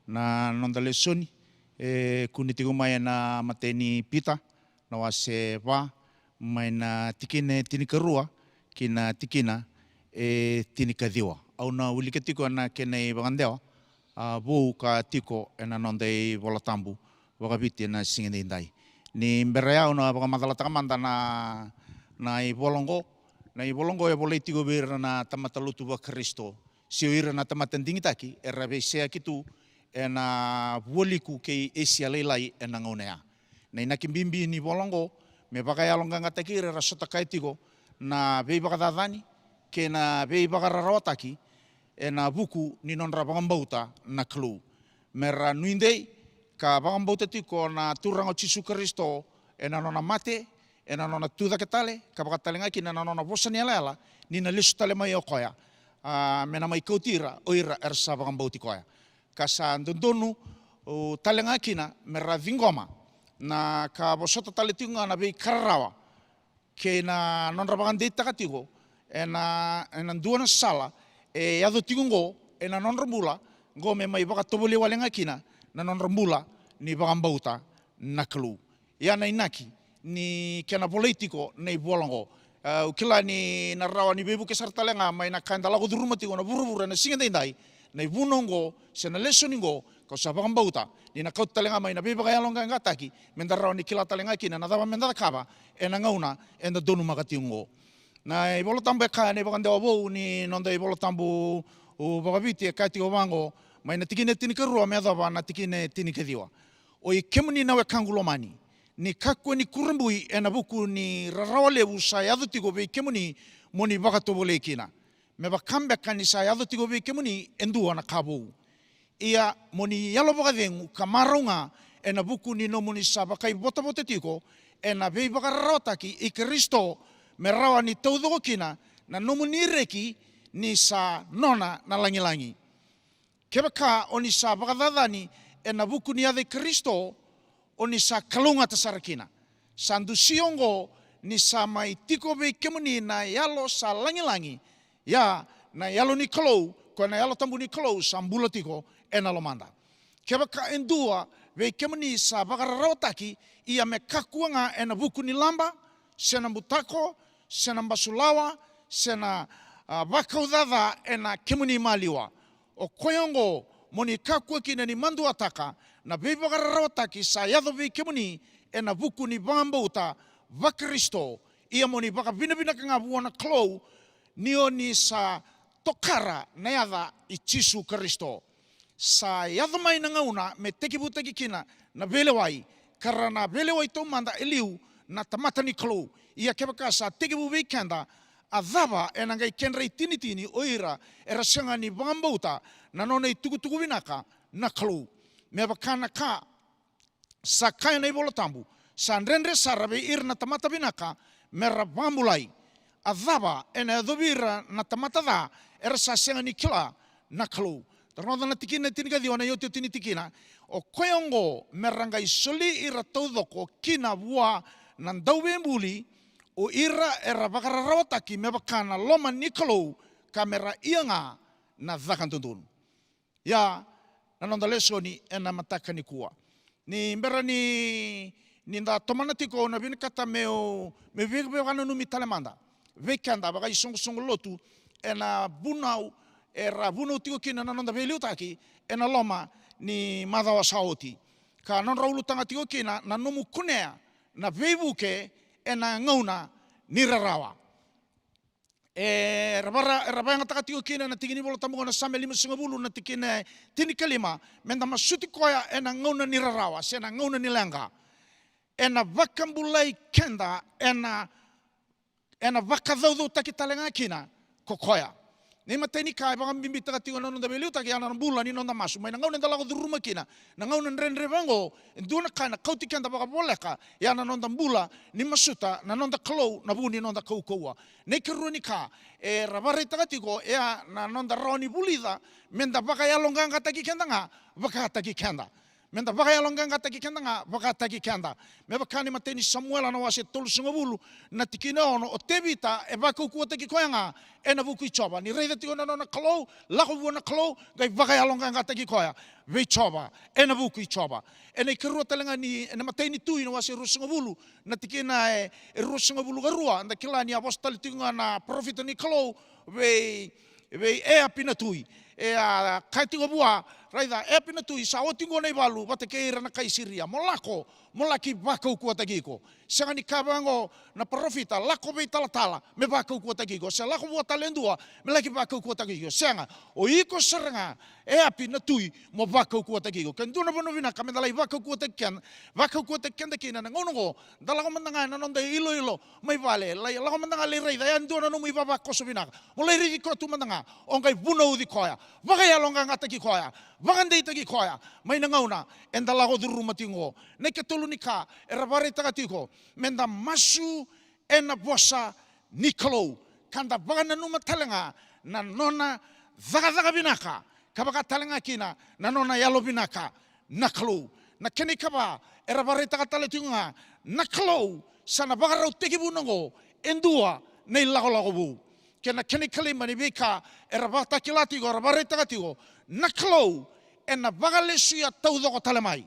na nondale soni kuni tiku mai na mateni pita na wase wa mai na tikine tinikarua kina tikina tinikadiwa au na uliketiku na kene bagandewa bo ka tiko na nondai volatambu wakabiti na singene indai ni mberea una bagamadala takamanda na ibolongo na ibolongo e boleh tigo bir na tamatalutu ba Kristo siuira na tamatandingi taki erabe sea kitu e na woliku ke esia lelai e na ngonea na inakimbimbi ni bolongo me baka yalonga ngataki ra sota kai tigo na be baka dadani ke na be baka rarawataki e na buku ni non ra bauta na klu mera nuindei ka bauta tiko na turango Jesu Kristo e na nona mate e na nona tuda ke tale ka baka tale ngaki na nona bosani ala ni na lisu tale mai okoya mena mai kautira oira sa vakambauti koia. Kasa ndondonu o talenga kina mera vingoma na ka bosota taletinga na vei kararawa ke na non rabagandei takatigo ena duana sala e ado tingo ena non rambula go me mai baka tobole walenga kina na non rambula ni vakambauta na klu ia na inaki ni kena politiko nei bolango ukila ni na rawa ni bebu ke sartalenga mai na kanda lago durumatigo na buru-buru na singa dai nei bunongo sena lesoningo ko sa vakambauta ni na kautalenga mai na bebu ka yalonga ngataki menda rawa ni kila talenga kina na dava menda kaba ena ngauna enda donu makatiungo na i bolo tambo ka ne bakande obo ni nonda i bolo tambo o bakabiti e kati obango mai na tikine tinikerua me dava na tikine tinikediwa o i kemuni na we kangulo mani ni kakwe ni kurambui ena buku ni rarawale usa yadu tigo be kemuni moni bakatobole kina me bakambe kani sa yadu tigo be kemuni endua na kabo ia moni yalo bakadengu kamaronga ena buku ni no moni sa bakai bota tiko ena be bakarotaki i Kristo me rawa ni taudogo kina na no moni reki ni sa nona na langi kebaka oni sa bakadadani ena buku ni ade Kristo oni sa kalunga tasarakina. Sandu siongo ni sa mai tiko be kemuni na yalo sa langi ya na yalo ni kalou ko na yalo tambu ni kalou sambula tiko ena lomanda. Kebaka endua be kemuni sa bakararotaki ia me kakuanga ena buku ni lamba sena mutako sena mbasulawa sena bakaudada ena kemuni maliwa o koyongo moni kakua kina ni mandu ataka na bebe bakararotaki sa yado be kemuni ena buku ni bambauta va Kristo ia moni baka bina kanga buona klou nio ni sa tokara na yada i Jisu Kristo sa yado mai na ngauna me tekibutaki kina na belewai karana belewai to manda eliu na tamata ni klou ia kebaka sa tekibu be kenda adava ena ngai kenrei tini oira era sanga ni bambauta na nona i tuku vinaka na klou me bakana ka sa kaya na ibolo tambu sa nrenre sarabe ir na tamata vinaka mera bambulai adava ena adobira na tamata da era sa sanga ni kila na klou tarnoda na tikina tinika diwana yote tini tikina o koyongo meranga isoli ira taudoko kina bua na ndaubembuli o ira era bakararotaki me bakana loma nikolou kamera ianga na dhakantundun ya nanonda lesoni ena mataka ni kuwa ni mbera ni nda tomana tiko na bin kata meo me vegbe wana no mitalemanda vekanda baka isongo lotu ena bunau era bunau tiko kina nanonda veliutaki ena loma ni madawa saoti ka non raulu tanga tiko kina na nomu kunea na vebuke ena ngauna nirarawa rabanga takatio kina na tigini bolo tamungo na same 5 na tikine tini kalima menda masuti koya ena ngauna nirarawa sena ngauna nilanga ena vakambulai kenda ena vakadaudo takitalenga kina kokoya ni mateni kai baka bimbi takatio na nonda beliu taki ana bula ni nonda masu mai ngauna ndalago duruma kina na ngauna nrenre bango nduna kana kauti kenda baka boleka ya na nonda bula ni masuta na nonda klou na buni nonda kaukoua ne kerunika rabare takatiko ya na nonda roni bulida menda baka yalonga taki kenda nga baka taki kenda menda baka yalonga taki kenda nga baka taki kenda me baka ni mateni Samuela na wase tolu singobulu na tikina ono o tebita e baka ku taki koyanga ena buku choba ni reida tiko na klou lako buona klou gai baka yalonga taki koya ve choba ena buku choba ena keru talenga ni ena mateni tui na wase rusingobulu na tikina e rusingobulu garua nda kilani apostol tinga na profita ni klou ve apina tui a kaitigo bua raida epina tu sa otingo nei balu bate ke na kaisiria molaki bakau ku tagiko sangani kabango na profita lako be tala me bakau ku tagiko se lako bua talendua me laki bakau ku tagiko sanga o iko seranga apina tu mo bakau ku tagiko kenduna bono vina kamenda lai bakau ku takken kina ngongo dalago mandanga na nonda ilo mai vale lai lago mandanga le raida ya ndona no mi baba ko sovina mo le ri ko tu mandanga ongai buno di koya bagaya longa ngata ki koya bagandei tagi koya mai ngauna enda lago duruma tingo ne ke tulunika erabare tagatiko menda masu ena bosa nikolo kanda bagana numa talenga na nona daga binaka ka baka talanga kina na nona yalo binaka naklou na keni kaba era bareta ka taletunga naklou sana baka rau teki bunango endua nei lago bu kena keni kalima ni bika era bata kilati go era bareta ka tigo naklou ena baka lesuya taudoko talemai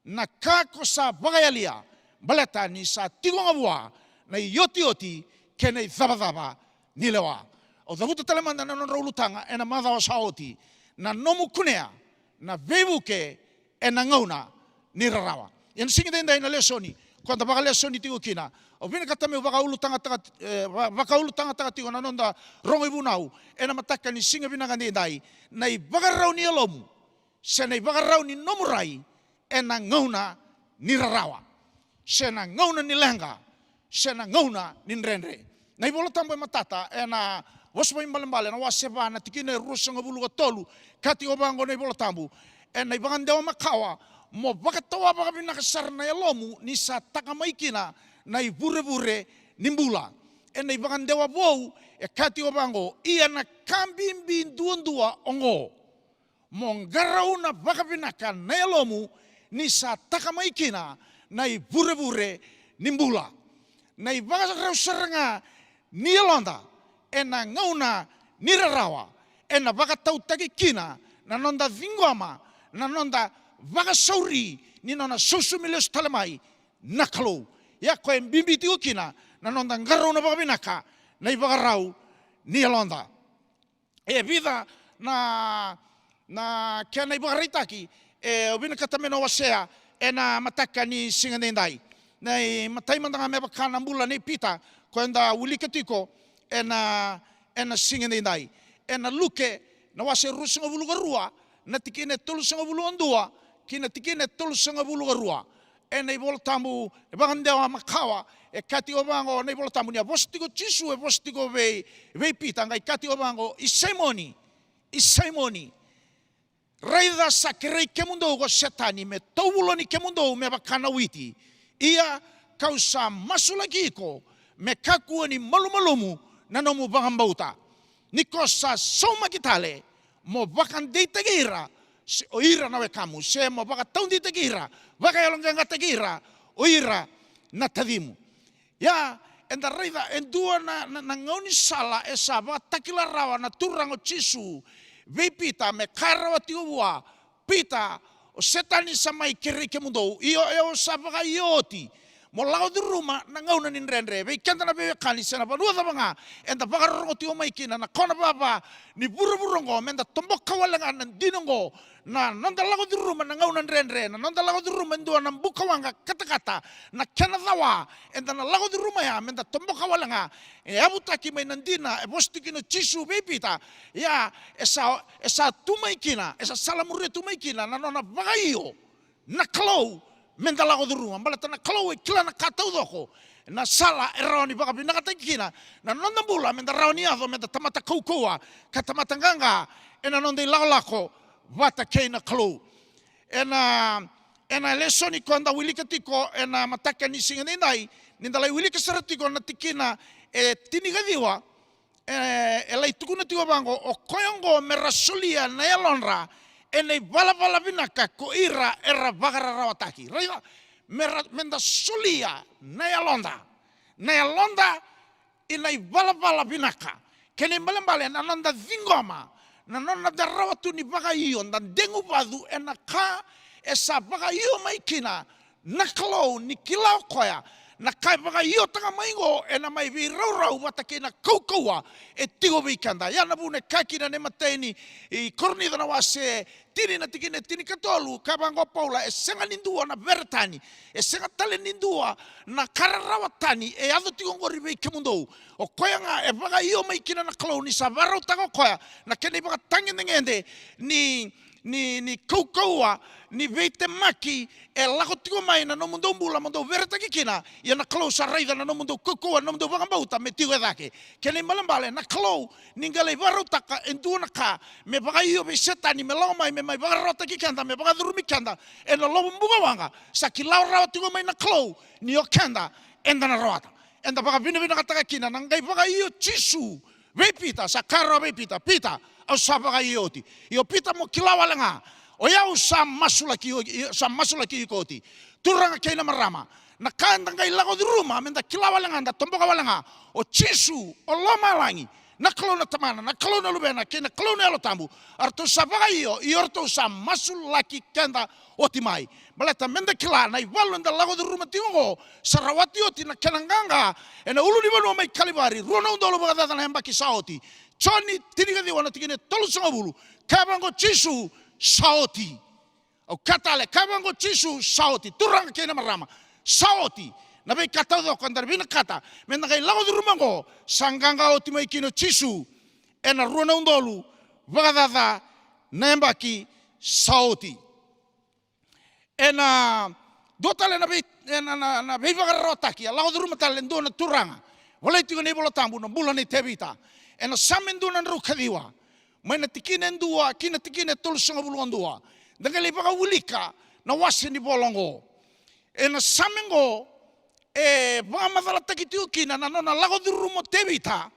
na kako sa baka yalia baleta ni sa tigo ngabua na yoti kena thaba nilewa o davuta talemanda na non raulutanga ena madha o saoti na nomu kunea na vebuke ena ngauna ni rarawa yan singi denda ina lesoni kwanda baka lesoni tigo kina o vina katame baka ulutanga taka tigo na nonda rongo ibunau ena mataka ni singa vina gandi dai na baka rauni alomu sena baka rauni nomurai ena ngauna ni rarawa sena ngauna ni lenga sena ngauna ni nrenre na ibolo tambo matata ena waspa imbale na waseba na tikine rusanga bulu tolu kati obango na ibolo tambu ena ibangande o makawa mo bakatawa baka binakasar na yalomu ni sa takamaikina na ibure nimbula ena ibangande wa bou kati obango ia na kambimbi ndua ongo mongarau na baka binaka na yalomu ni sa takamaikina na ibure nimbula na ibaka saranga ni yalonda ena ngauna nirarawa ena baka tautaki kina na nonda vingoma na nonda baka sauri ni nona susumiles talemai naklo ya ko mbimbi kina na nonda ngaro na baka binaka na ibaka rau ni yalonda e vida na kena ibaka ritaki e obina katameno wasea ena mataka ni singanendai na matai mandanga me baka nambula ni pita kwenda ulikatiko ena singanendai ena luke na wase rusunga bulu garua na tikine tolu sanga bulu ondua kina tikine tolu sanga bulu garua ena ibol tambu bangandewa makawa e kati obango na ibol tambu ni bostiko chisu e bostiko ve pita ngai kati obango isemoni raida sakrei kemundo go setani me towuloni kemundo me bakana witi ia kausa masulagiko me kakuani malumalumu na nomu bangambauta nikosa soma kitale mo bakan deita gira o ira na kamu se mo baka taun deita gira baka yalonga ngata gira o ira na tadimu ya enda reida endua na ngoni sala esa baka takila rawa na turango chisu vepita me karawa tiwa pita o setani samai kerike mundo io sabaka ioti mo lao di ruma na ngauna nin renre be kenta na be kali sena pa nuwa banga enda bakarongo ti o mai kina na kona baba ni buru-burungo menda tombok kawalanga na dinongo na nanda lago di ruma na ngauna renre na nanda lago di ruma ndua na mbukawanga kata-kata na kena dawa enda na lago di ruma ya menda tombok kawalanga e abutaki mai nandina e bostiki no chisu bepita ya esa tumai kina esa salamure tumai kina na nona bagaio na klau menda lago di ruma balata na klau e kila na katau doko na sala e raoni baka binakatakina na nonda bula menda raoni ado menda tamata kaukoa katamata nganga e na nonda ilalako vata keina klau ena lesoni konda wilikatiko ena mataka ni singanindai nindalai wilikasartiko na tikina e tinigadiwa e lai tukuna tiwa bango o koyongo merasulia na yalonra ena bala binaka ko ira era bagara rawataki raiva menda sulia na yalonda ina bala binaka kene mbale na nonda vingoma na nona da rawatu ni baga iyo na dengu badu ena ka esa baga iyo maikina na kalo ni kilau koya na kai baga iyo tanga maingo ena mai vi rau wata kena kaukaua e tigo vikanda ya na bune kakina ne mateni i korni dana wase tini na tikine tini katolu kabango paula e senga nindua na vertani e senga tale nindua na kararawatani e ado tigo ngori vei kemundo o koya nga e baga iyo maikina na kalo ni sabarau tago koya na kene baga tangi ngende ni kaukaua ni veite maki e lako tigo mai na no mundo mbula mundo vertaki kina ia na kalo sa raida na no mundo kaukaua no mundo bagambauta me tigo edake kene malambale na kalo ningale varutaka endua na ka me baga iyo be setani me lao mai me mai baga rotaki kanda me baga durumi kanda e na lobo mbuga wanga sa kilau rawa tigo mai na kalo ni o kanda enda na rawata enda baga vina kataka kina na ngai baga iyo chisu Ve pita, sa kara ve pita, pita, au sabaka ioti. Io pita mo kilawa langa. O iau sa masula ki ikoti. Turanga kena marama. Na kanda ngai lago di ruma, menda kilawa langa, da tomboka walanga. O chisu, o loma langi. Na kalona tamana, na kalona lubena, kena kalona alo tambu. Arto sabaka iorto sa masula ki kenda otimai. Maleta menda kila na iwalu nda lago di ruma tingo sarawati oti na kenanganga ena ulu ni wanu mai kalibari ruona undolo baga dada na hemba ki saoti choni tiniga di wana tikine tolu songa bulu kabango chisu saoti au katale kabango chisu saoti turanga kena marama saoti na bei kata do kandar bina kata menda kai lago di ruma ngo sanganga oti mai kino chisu ena ruona undolo baga dada na hemba ki saoti ena dotale na be vagarotaki lao duru matale ndona turanga wala tigo ne bola tambu na bula ne tebita ena samenduna rukadiwa maina tikine ndua kina tikine tolsonga bulu ndua dangale baga wulika na wasini bolongo ena samengo baga madala takitiu kina na nona lago duru mo tebita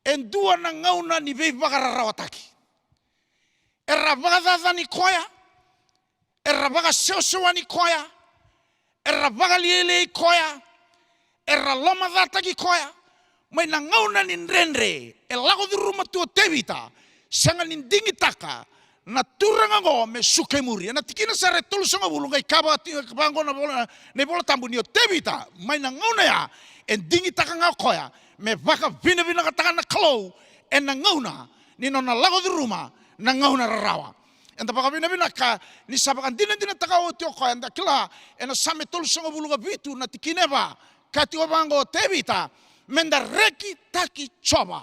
endua na ngauna ni be vagarotaki era baga ni koya era baga sewani koya era baga liele koya era loma data ki koya mai na ngauna ni renre e lago di ruma tu tevita sanga ni dingi taka na turanga go me suke muri na tikina sare tolu songa bulu ngai kaba ti bango na bola ne bola tambu ni tevita mai na ngauna ya e dingi taka nga koya me baga vina ka na klo e na ngauna ni no na lago di ruma na ngauna rawa. Enda baka bina ka ni sabakan dina taka o tio ko enda kila ena same tolu songa buluga bitu na tikineba kati obango tebita menda reki taki choba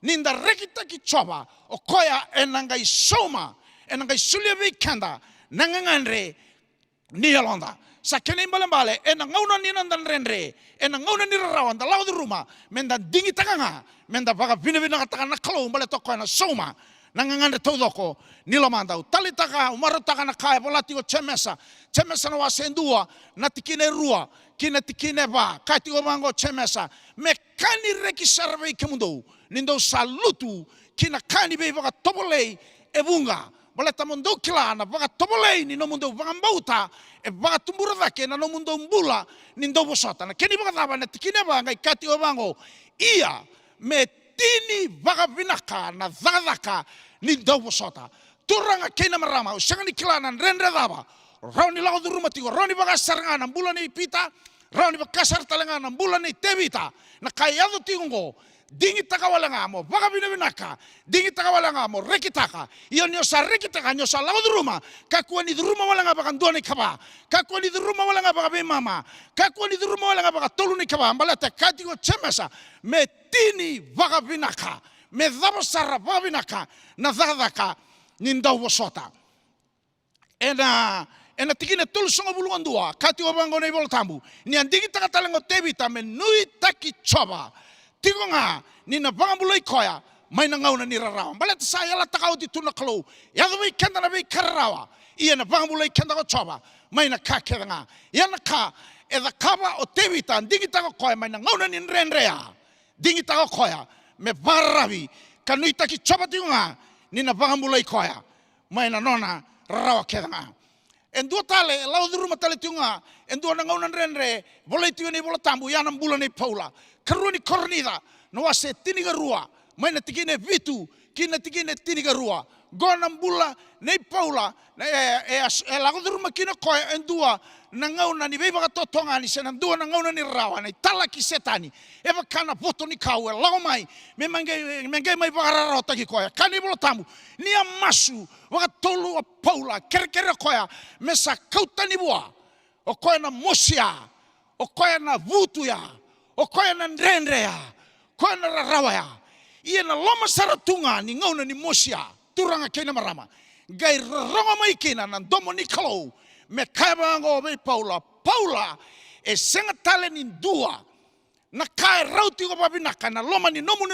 ninda reki taki choba o koya enangai soma enangai sulia kanda nangangandre ni alonda sakene mbale ena ngauna ni nandan renre ena ngauna ni rawan da lawo ruma menda dingi takanga menda baka bina ka na kalo mbale to ko na soma nangangande todoko nilo mandau talitaka umarotaka na kaya volati o chemesa na wasendua na tikine rua kina tikine ba kati o mango chemesa me kani reki sarve kemundo nindo salutu kina kani be baka tobolei e bunga boleta mundo kilana baka tobolei ni no mundo baka mbauta e baka tumbura dake na no mundo mbula nindo bosota na keni baka daba na tikine ba ngai kati o mango ia me tini baka vinaka na zadaka ni dobo sota turanga kena marama usanga ni kilana rendre daba rauni lago duruma tigo rauni baka sarangana mbula ni pita rauni baka sar talangana mbula ni tebita na kayado tingo dingi takawalanga mo baka vinaka dingi takawalanga mo rekitaka iyo nyo sa rekitaka nyo sa lago duruma kakua ni duruma walanga baka ndone kaba kakua ni duruma walanga baka be mama kakua ni duruma walanga baka tolu ni kaba mbalata katigo chemesa me tini baka vinaka me daba sara baka vinaka na zadaka ninda wasota ena tikine tolu songa bulu andua kati obango nei bol tambu ni andigi taka talengo tebita me nui taki choba tigonga nina bangambulai koya mai na ngauna ni rarawa baleta sa yala takau ti tuna klo ya do bai kenda na bai karawa ia na bangambulai kenda ko choba mai na ka kedanga ya na ka e da kaba o tebita andigi taka koya mai na ngauna ni renrea dingi taka koya me baravi kanui taki choba tigonga nina bangambulai koya mai na nona rarawa kedanga endua tale lau di rumah tale tiunga endua na ngaunan renre boleh tiunga ni bola tambu yana mbula ni paula karuni kornida no wase tiniga rua mai na tikine vitu kina tikine tiniga rua gona mbula ni paula lau di rumah kina koya endua na ngauna ni beba totonga ni sena ndua na ngauna ni rawa ni tala ki setani eva kana poto ni kawe lau mai me mangai mai bagarara taki koya kani bola tambu ni amasu waka tolu a paula kere koya mesa kauta ni bua o koya na mosia o koya na vutu ya o koya na ndrendre ya koya na rarawa ya ia na loma saratunga ni ngauna ni mosia turanga kena marama gai ronga mai kena na domo ni kalau me kaya ngo me paula e senga tale ni dua na kai rauti go babinaka na loma ni nomu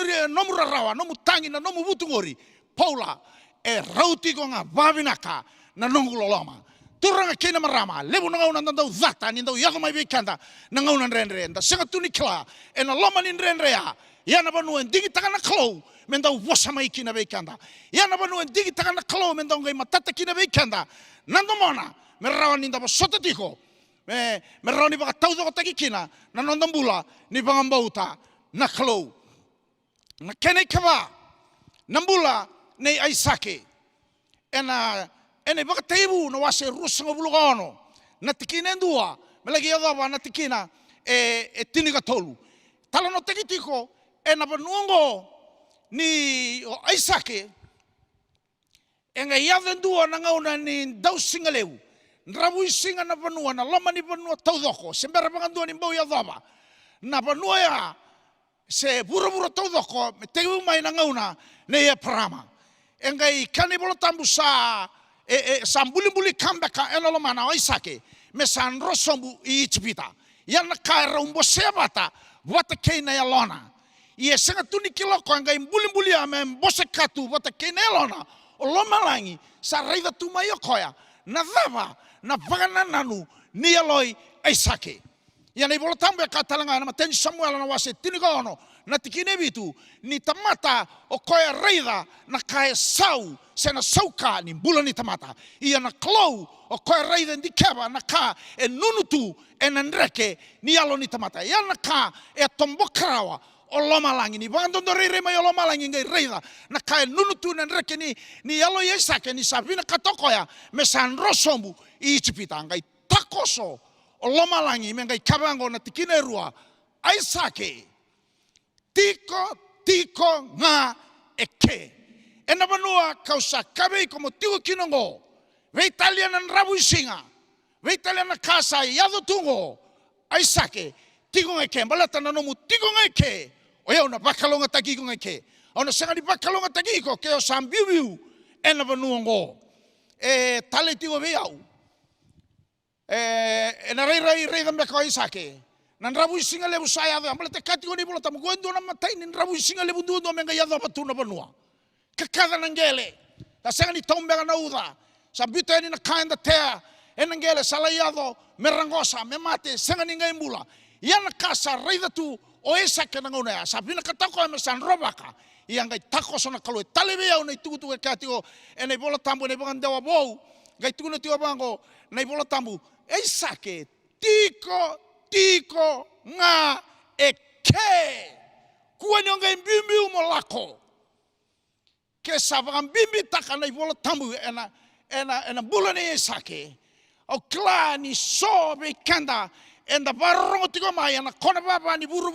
rarawa nomu tangi na nomu vutu ngori paula e rauti ko nga babinaka na nongulo loma turanga kina marama lebu na ngauna ndau zata ni ndau yado mai vikanda na ngauna renre nda senga tuni kla ena loma ni renre ya na banu ndigi takana klo mendau wosa mai kina vikanda ya na banu ndigi takana klo mendau ngai matata kina vikanda nando mona merawa ni ndaba sota tiko merawa ni baka taudo ko takikina na nondambula ni bangambauta na klo na kene kaba nambula nei aisake ene baka teibu na wase rusanga bulugono na tikina ndua melagi yadaba na tikina tiniga tolu tala no tekitiko na banuongo ni aisake enga yadendua na ngauna ni dau singaleu nrabu singa na banua na loma ni banua taudoko sembera bangandua ni mbau yadaba na banua ya se buru taudoko me teibu mai na ngauna ne ya prama engai kani bolo tambu sa sambuli kamba ka enolo mana oisake me san rosombu I chipita yana kaira umbo sebata wata keina ya lona ie senga tuni kiloko engai mbuli ame mbose katu wata keina ya lona oloma langi sa reida tumai koya na dava na vagana nanu ni aloi aisake yana ibolo tambu ya katalanga na matenji Samuel na wase tinigono na tikine bitu ni tamata o koya reida na kae sau sena sauka ni bula ni tamata ia na klau o koya reida ndi keba na ka nunutu nandreke ni alo ni tamata ia na ka tombokrawa o loma langi ni bandondo rere mai o loma langi ngai reida na ka nunutu nandreke ni alo yesake ni sabina katokoya me san rosombu I chipita ngai takoso o loma langi me ngai kabango na tikine rua aisake tiko nga eke ena banua kausa kabe como tigo kinongo ve italiana rabu singa ve italiana casa yado tungo aisake tigo eke balata na nomu tigo eke oya una bakalonga taki ko eke ona sanga di bakalonga taki ko ke o sambiu ena banua ngo tale tigo ve au ena rei gambe ko aisake nan rabu singa lebu saya ave ambala te kati ni bola tamu gondo na matai nin rabu singa lebu dundo menga yado batuna banua kakada nangele ta sanga ni tombe na uda sabita ni na kainda te enangele sala yado merangosa me mate sanga ni ngai mbula yana kasa reida tu oesa ke na ngona sabina katako me san robaka ianga tako sona kalo talebe ya una tutu ke katio ene bola tambu ne banganda wa bou ngai tuno tio bango nei bola tambu eisake tiko nga eke kuani ngai mbimbi molako ke sabang bimbi takana ibola tambu ena bulane esake o klani so be kanda enda barongo tiko mai na kona baba ni buru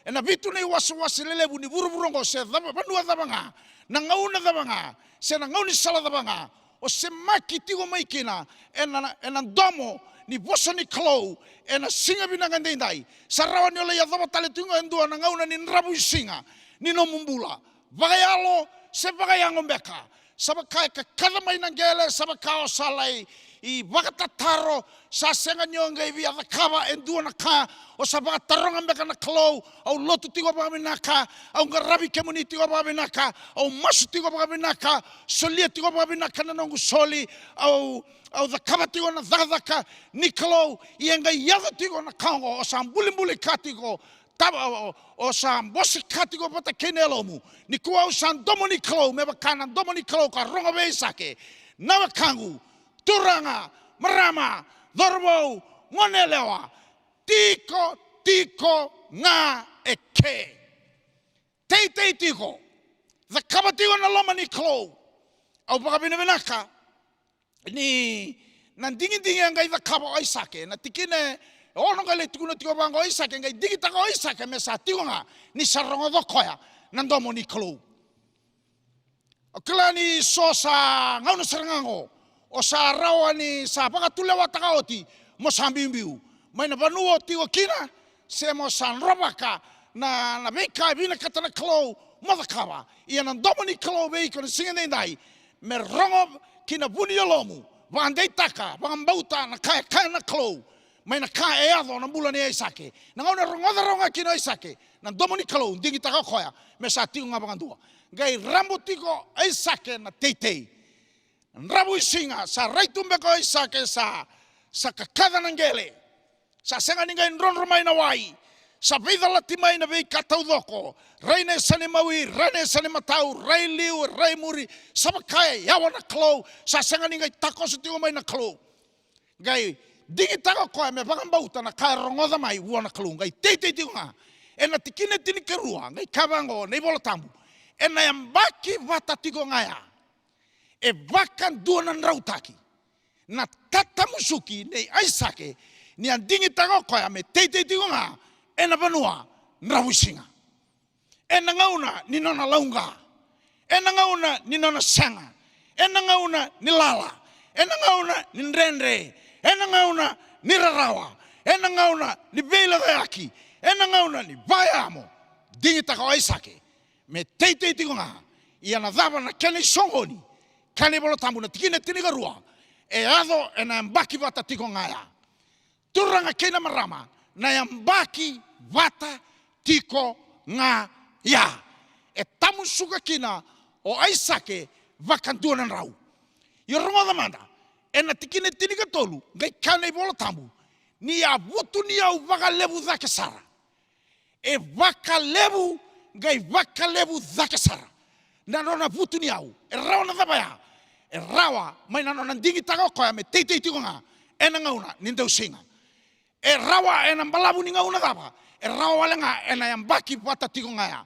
ena bitu nei wasu lelebu ni buru se daba banua dabanga na ngauna dabanga se na ngauni sala dabanga o se maki tiko mai kina ena domo ni boso ni klo ena singa binanga ndai sarawa ni ole ya daba tale tunga ndua na ngauna ni rabu singa ni no mumbula bagayalo se bagayango mbeka sabakai ka kada mai nangele sabakao salai I bakatataro sa senga nyonga I via kava endua na ka o sabataronga mbeka na klo au lotu tigo ba minaka au ngarabi kemuni tigo ba minaka au masu tigo ba minaka solia tigo ba minaka na nongu soli au the kava tigo na dadaka niklo yenga yada tigo na kango o sambuli katigo taba o sam bosi katigo pata kenelomu ni kuwa o san domoni klo meba kana domoni klo ka ronga be sake na kangu turanga marama dorbo monelewa tiko nga eke tei tiko the kabatigo na loma ni klo au baka binaka ni nandingi ngai the kaba ai sake na tikine ono ngale tukuno tiko bango isake ngai digita ko isake me sa tigonga ni sarongo dokoya nandomo ni klo aklani sosa ngauno sarango o sa rawa ni sa baka tulewa takaoti mo sambimbiu maina banuo tigo kina se mo san robaka na beka bina katana klo madakaba ia nandomo ni klo be ko singa ndai me rongo kina buniolomu bandei taka bambauta na kai na klo mai na ka eado na bula ni isake na ngona ronga kino isake na domoni kalo dingi taka koya me sa tinga bangandua gai rambo tiko isake na teitei Nrabu singa sa raitumbe ko Isake sa kakada ng gele. Sa senga ninga inron rumay na wai. Sa vida latimay na vei kataudoko. Rai ne sani mawi, rai ne sani matau, rai liu, rai muri. Sa makaya yawa na klo. Sa senga ninga itako sa tiyo may na klo. Gai, dingi tako ko me bangang bauta na kaya rongoda mai uwa na klo. Gai, te tiyo nga. E na tikine tini kerua. Gai kabango, na ibola tambu. E na yambaki vata tiko ngaya. E vakan duanan rautaki. Na tatamusuki ne Isake. Ni andingi tako ko me te tiyo nga. E na banua nrawisinga. E na ngauna ni nona launga. E na ngauna ni nona sanga. E na ngauna ni lala. E na ngauna ni nrendre. E na ngauna ni rarawa. E na ngauna ni beila gayaki. E na ngauna ni bayamo. Dingi tako Isake. Me teitei tiko nga. Ia na dhaba na kene songoni. Kane bolo tambu na tikine tiniga rua. E ado e na mbaki vata tiko ngaya. Turanga kena marama. Na yambaki vata tiko nga ya. E tamu suka kina o Isake vakantuanan rau. Yorongo da manda. E na tikine tiniga tolu. Ngai kane bolo tambu. Ni ya vutu ni ya vaka lebu dhake sara. E vaka lebu. Ngai vaka lebu dhake sara. Na nona vutu ni au. E rawa na dhabaya. E rawa. Mai na nona ndingi tako koya me teitei tiko nga. E na ngauna nindau singa. E rawa e na mbalabu ni ngauna dhaba. E rawa wale nga e na yambaki vata tiko ngaya.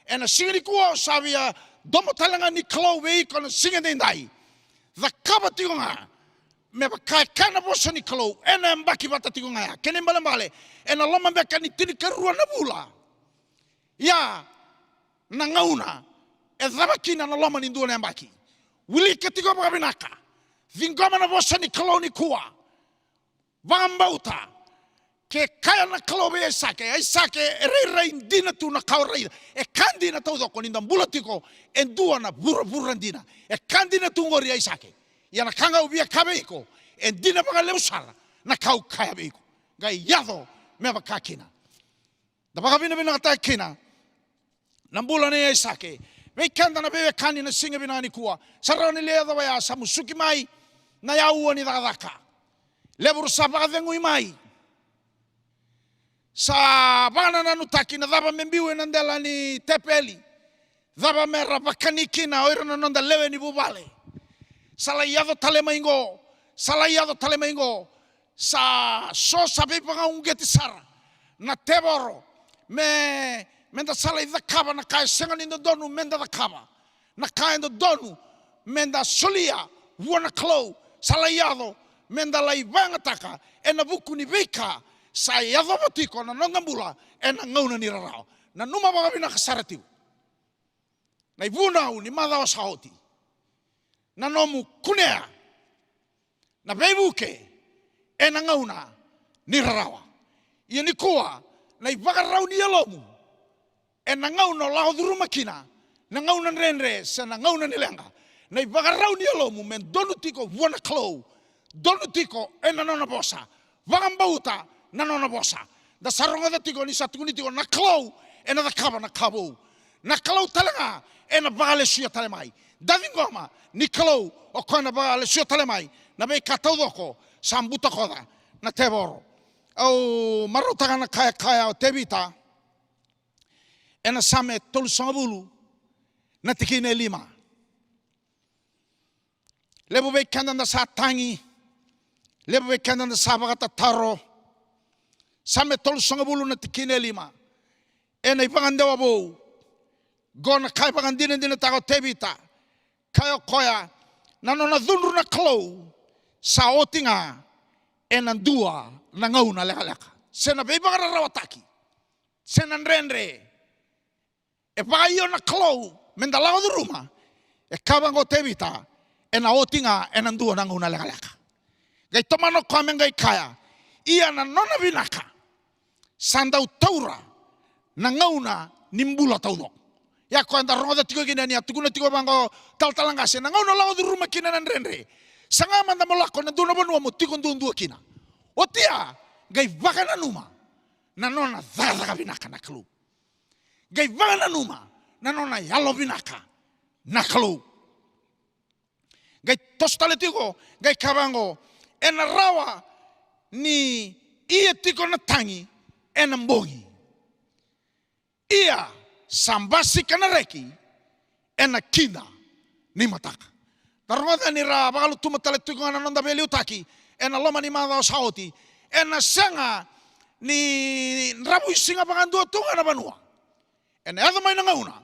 E na singiri kuo savia domo talanga ni klau wei kona singa dendai. Dha kaba tiko ngaya. Me kai kana bosa ni klau. E na yambaki vata tiko ngaya. Kene mbale mbale. E na loma mbeka ni tini karua na bula. Ya na ngauna. E dhaba kina na loma ni ndua na yambaki. Wili ketiko makabinaka. Vingoma na bosa ni klau ni kuwa. Vangambauta. Ke kaya na kalobe Isake rei dina tu na kau rei e kandi na tau doko ninda mbulatiko e dua na bura dina e kandi na tu ngori Isake ya na kanga ubia kabe iko e dina baka leusara na kau kaya be iko gai yado me baka kina da baka bina kata kina na mbula ne Isake me kanda na bebe kandi na singa bina ni kuwa sarau ni lea dawa ya samusuki mai na ya uwa ni dakadaka leburu sabaka vengu imai sa bana na nutaki na dhaba membiwe na ndela ni tepeli dhaba mera bakaniki na oira na nonda lewe ni bubale salayado talema ingo sa so sabi panga ungeti sara na teboro menda salay dhakaba na kaya senga nindo donu menda dhakaba na kaya ndo donu menda solia wana klo salayado menda laibanga taka ena buku ni vika sa yadho matiko na nongambula e na ngauna ni rarao na numa mga binakasaratiu na ibunau ni madhawa sahoti na nomu kunea na bebuke e na ngauna ni rarawa ia ni kuwa na ibakarau ni alomu e na ngauna lao dhuru makina na ngauna nrenre sa na ngauna ni lenga na ibakarau ni alomu men donu tiko wana klo donu tiko e na nona bosa vagambauta na nona bosa da saronga da tigo ni satuni tigo na klau e na kaba na kabo na klau talanga e na bale sia talemai da vingoma ni klau o kona bale sia talemai na be katau doko sambuta koda na teboro au marota na kaya o tebita e na same tolu sangabulu na tikine lima lebo be kanda na satangi lebo be kanda na sabagata taro same tolu sangabulu na tikine lima e na ipangandewa bou gona kai pangandina dina tako tebita kayo koya na nona dhunru na klau sa otinga e na dua na ngauna leka sena beba rawataki sena nrenre e pagaio na klau mendalago du ruma e kabango tebita e na otinga e na dua na ngauna leka gai tomano kame ngai kaya ia na nona vinaka sandau taura na ngauna nimbula taudok ya ko anda roda tigo gina ni atukuna tigo bango talanga se na ngauna lago du ruma kina nan renre sanga manda molako na duna bonu mo tigo ndundu kina otia gai vakana numa na nona dhada vinaka na klu gai vakana numa na nona yalo vinaka na klu Gai tos tale tiko, gai kavango, ena rawa ni ia tiko na tangi, ena mbongi. Ia sambasi kana reki, ena kina ni mataka. Tarunga ni ra bagalu tuma tale tiko ana nonda beli utaki, ena loma ni mada saoti, ena senga ni rabu singa pangandua tunga na banua. Ena adha mai na ngauna,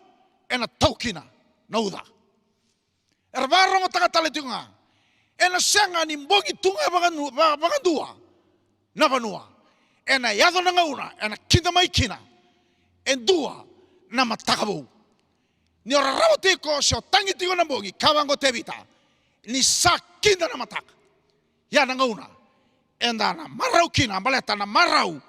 ena taukina na uda. Erbarong o taka tale tiko nga, ena senga ni mbongi tunga pangandua na banua. Ena yadho na ngauna, ena kinda mai kina, endua na matakabu. Ni ora rabu tiko, sio tangi tiko na mbongi, kawango tebita, ni sa kinda na mataka. Ya na ngauna, enda na marau kina, baleta na marau,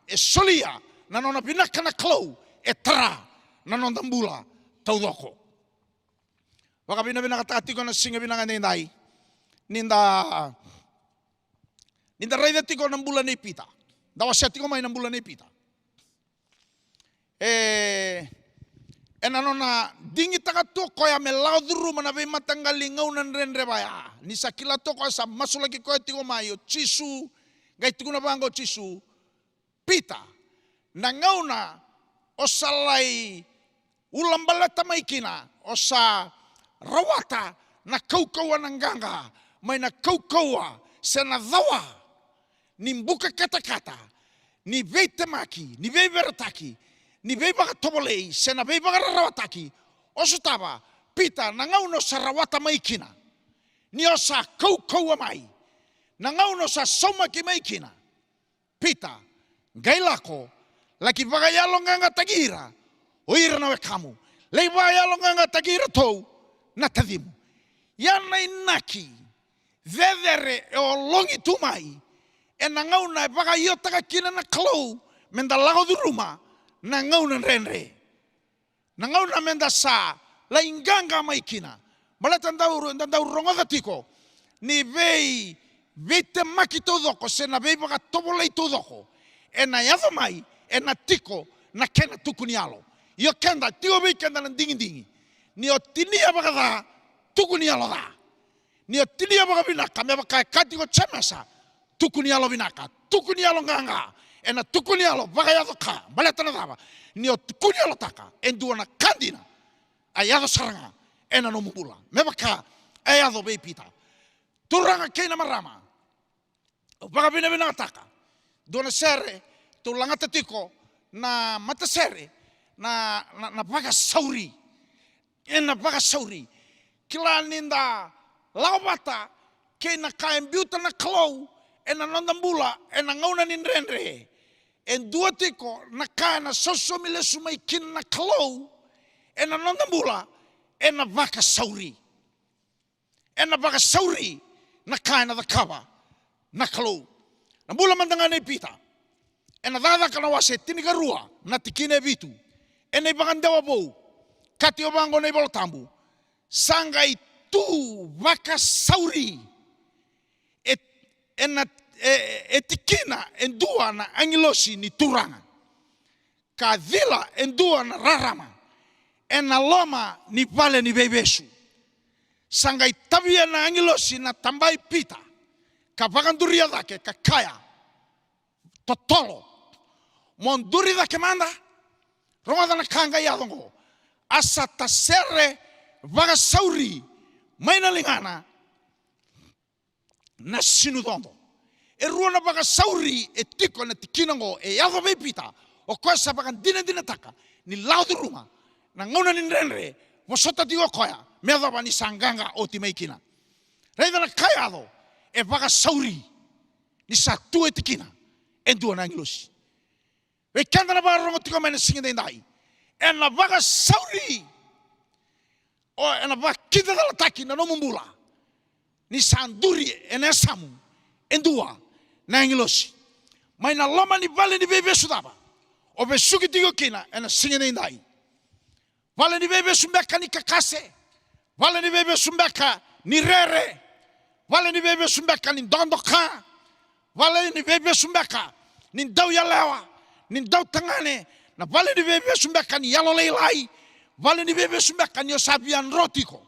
e solia, na nona binaka na klau, e tra, na nona mbula, taudoko. Waka bina katatiko na singa binanga nindai, ninda raida tiko na mbula ni pita, dawa siya tiko mai na mbula ni pita. Na nona dingi taka toko ya me laudru mana be matanggali ngaunan renre baya. Ni sakila toko sa masulaki ko tiko mayo chisu gai tiko na bango chisu pita na ngauna osalai ulambalata maikina osa rawata na kaukawa ng ganga may na kaukawa sa nadawa ni mbuka kata-kata ni vei temaki ni vei verataki ni vei baka tobolei sa na vei baka rawataki osutaba pita na ngauno sa rawata maikina ni osa kaukawa mai na ngauno sa somaki maikina pita gailako laki baka yalo nganga tagira oira na wekamu lei baka yalo nganga tagira tou na tadimu yan na inaki vedere e o longi tumai e na ngauna baka yotaka kina na klau menda lago du ruma na ngauna renre na ngauna menda sa la inganga mai kina malata ndau rongoda tiko ni vei vete maki todoko se na vei baka tobolei todoko e na yadho mai e na tiko na kena tukunialo yo kenda tio vei kenda na dingi ni o tinia baka da tukunialo da ni o tinia baka binaka me baka kati ko chamasa tukunialo binaka tukunialo nganga ena tukunialo baka yado ka baleta na daba ni o tukunialo taka endua na kandina ayado saranga ena no mubula me baka ayado be pita turanga kena marama baka bina taka dona sere tu langata tiko na mata sere na baka sauri ena baka sauri kila ninda laubata kena kaembiuta na klau ena nondambula ena ngauna nindrenre en dua tiko na kana soso mile sumai kin na klau ena nondambula ena baka sauri na kana da kawa na klau na bula mandangane pita ena dada kana wase tinigarua na tikine vitu ena ibagandewa bou kati obango na ibolotambu sangai tu baka sauri etikina endua na angilosi ni turanga kadila endua na rarama ena loma ni pale ni bebesu sangai tabia na angilosi na tambai pita kapakanduria dake kakaya totolo monduri dake manda romada na kanga yadongo asa tasere vaga sauri maina lingana na sinudondo e ruona vaga sauri e tiko na tikinango e yado pita o kosa vaga dina taka ni laudu ruma na ngauna ni renre mosota tigo koya medo bani sanganga o timaikina reida na kayado e vaga sauri ni sa tu e tikina e dua na anglosi e kanda na vaga rongo tiko mena singende ndai e na vaga sauri o ena ba kita dala taki na nomumbula ni sanduri ena samu endua na ngilosi mai na loma ni vale ni bebe sudaba o besuki tigo kina ena singene indai vale ni bebe sumbeka ni kakase vale ni bebe sumbeka ni rere vale ni bebe sumbeka ni dondoka vale ni bebe sumbeka ni dau yalewa ni dau tangane na vale ni bebe sumbeka ni yalo leilai vale ni bebe sumbeka ni osabian rotiko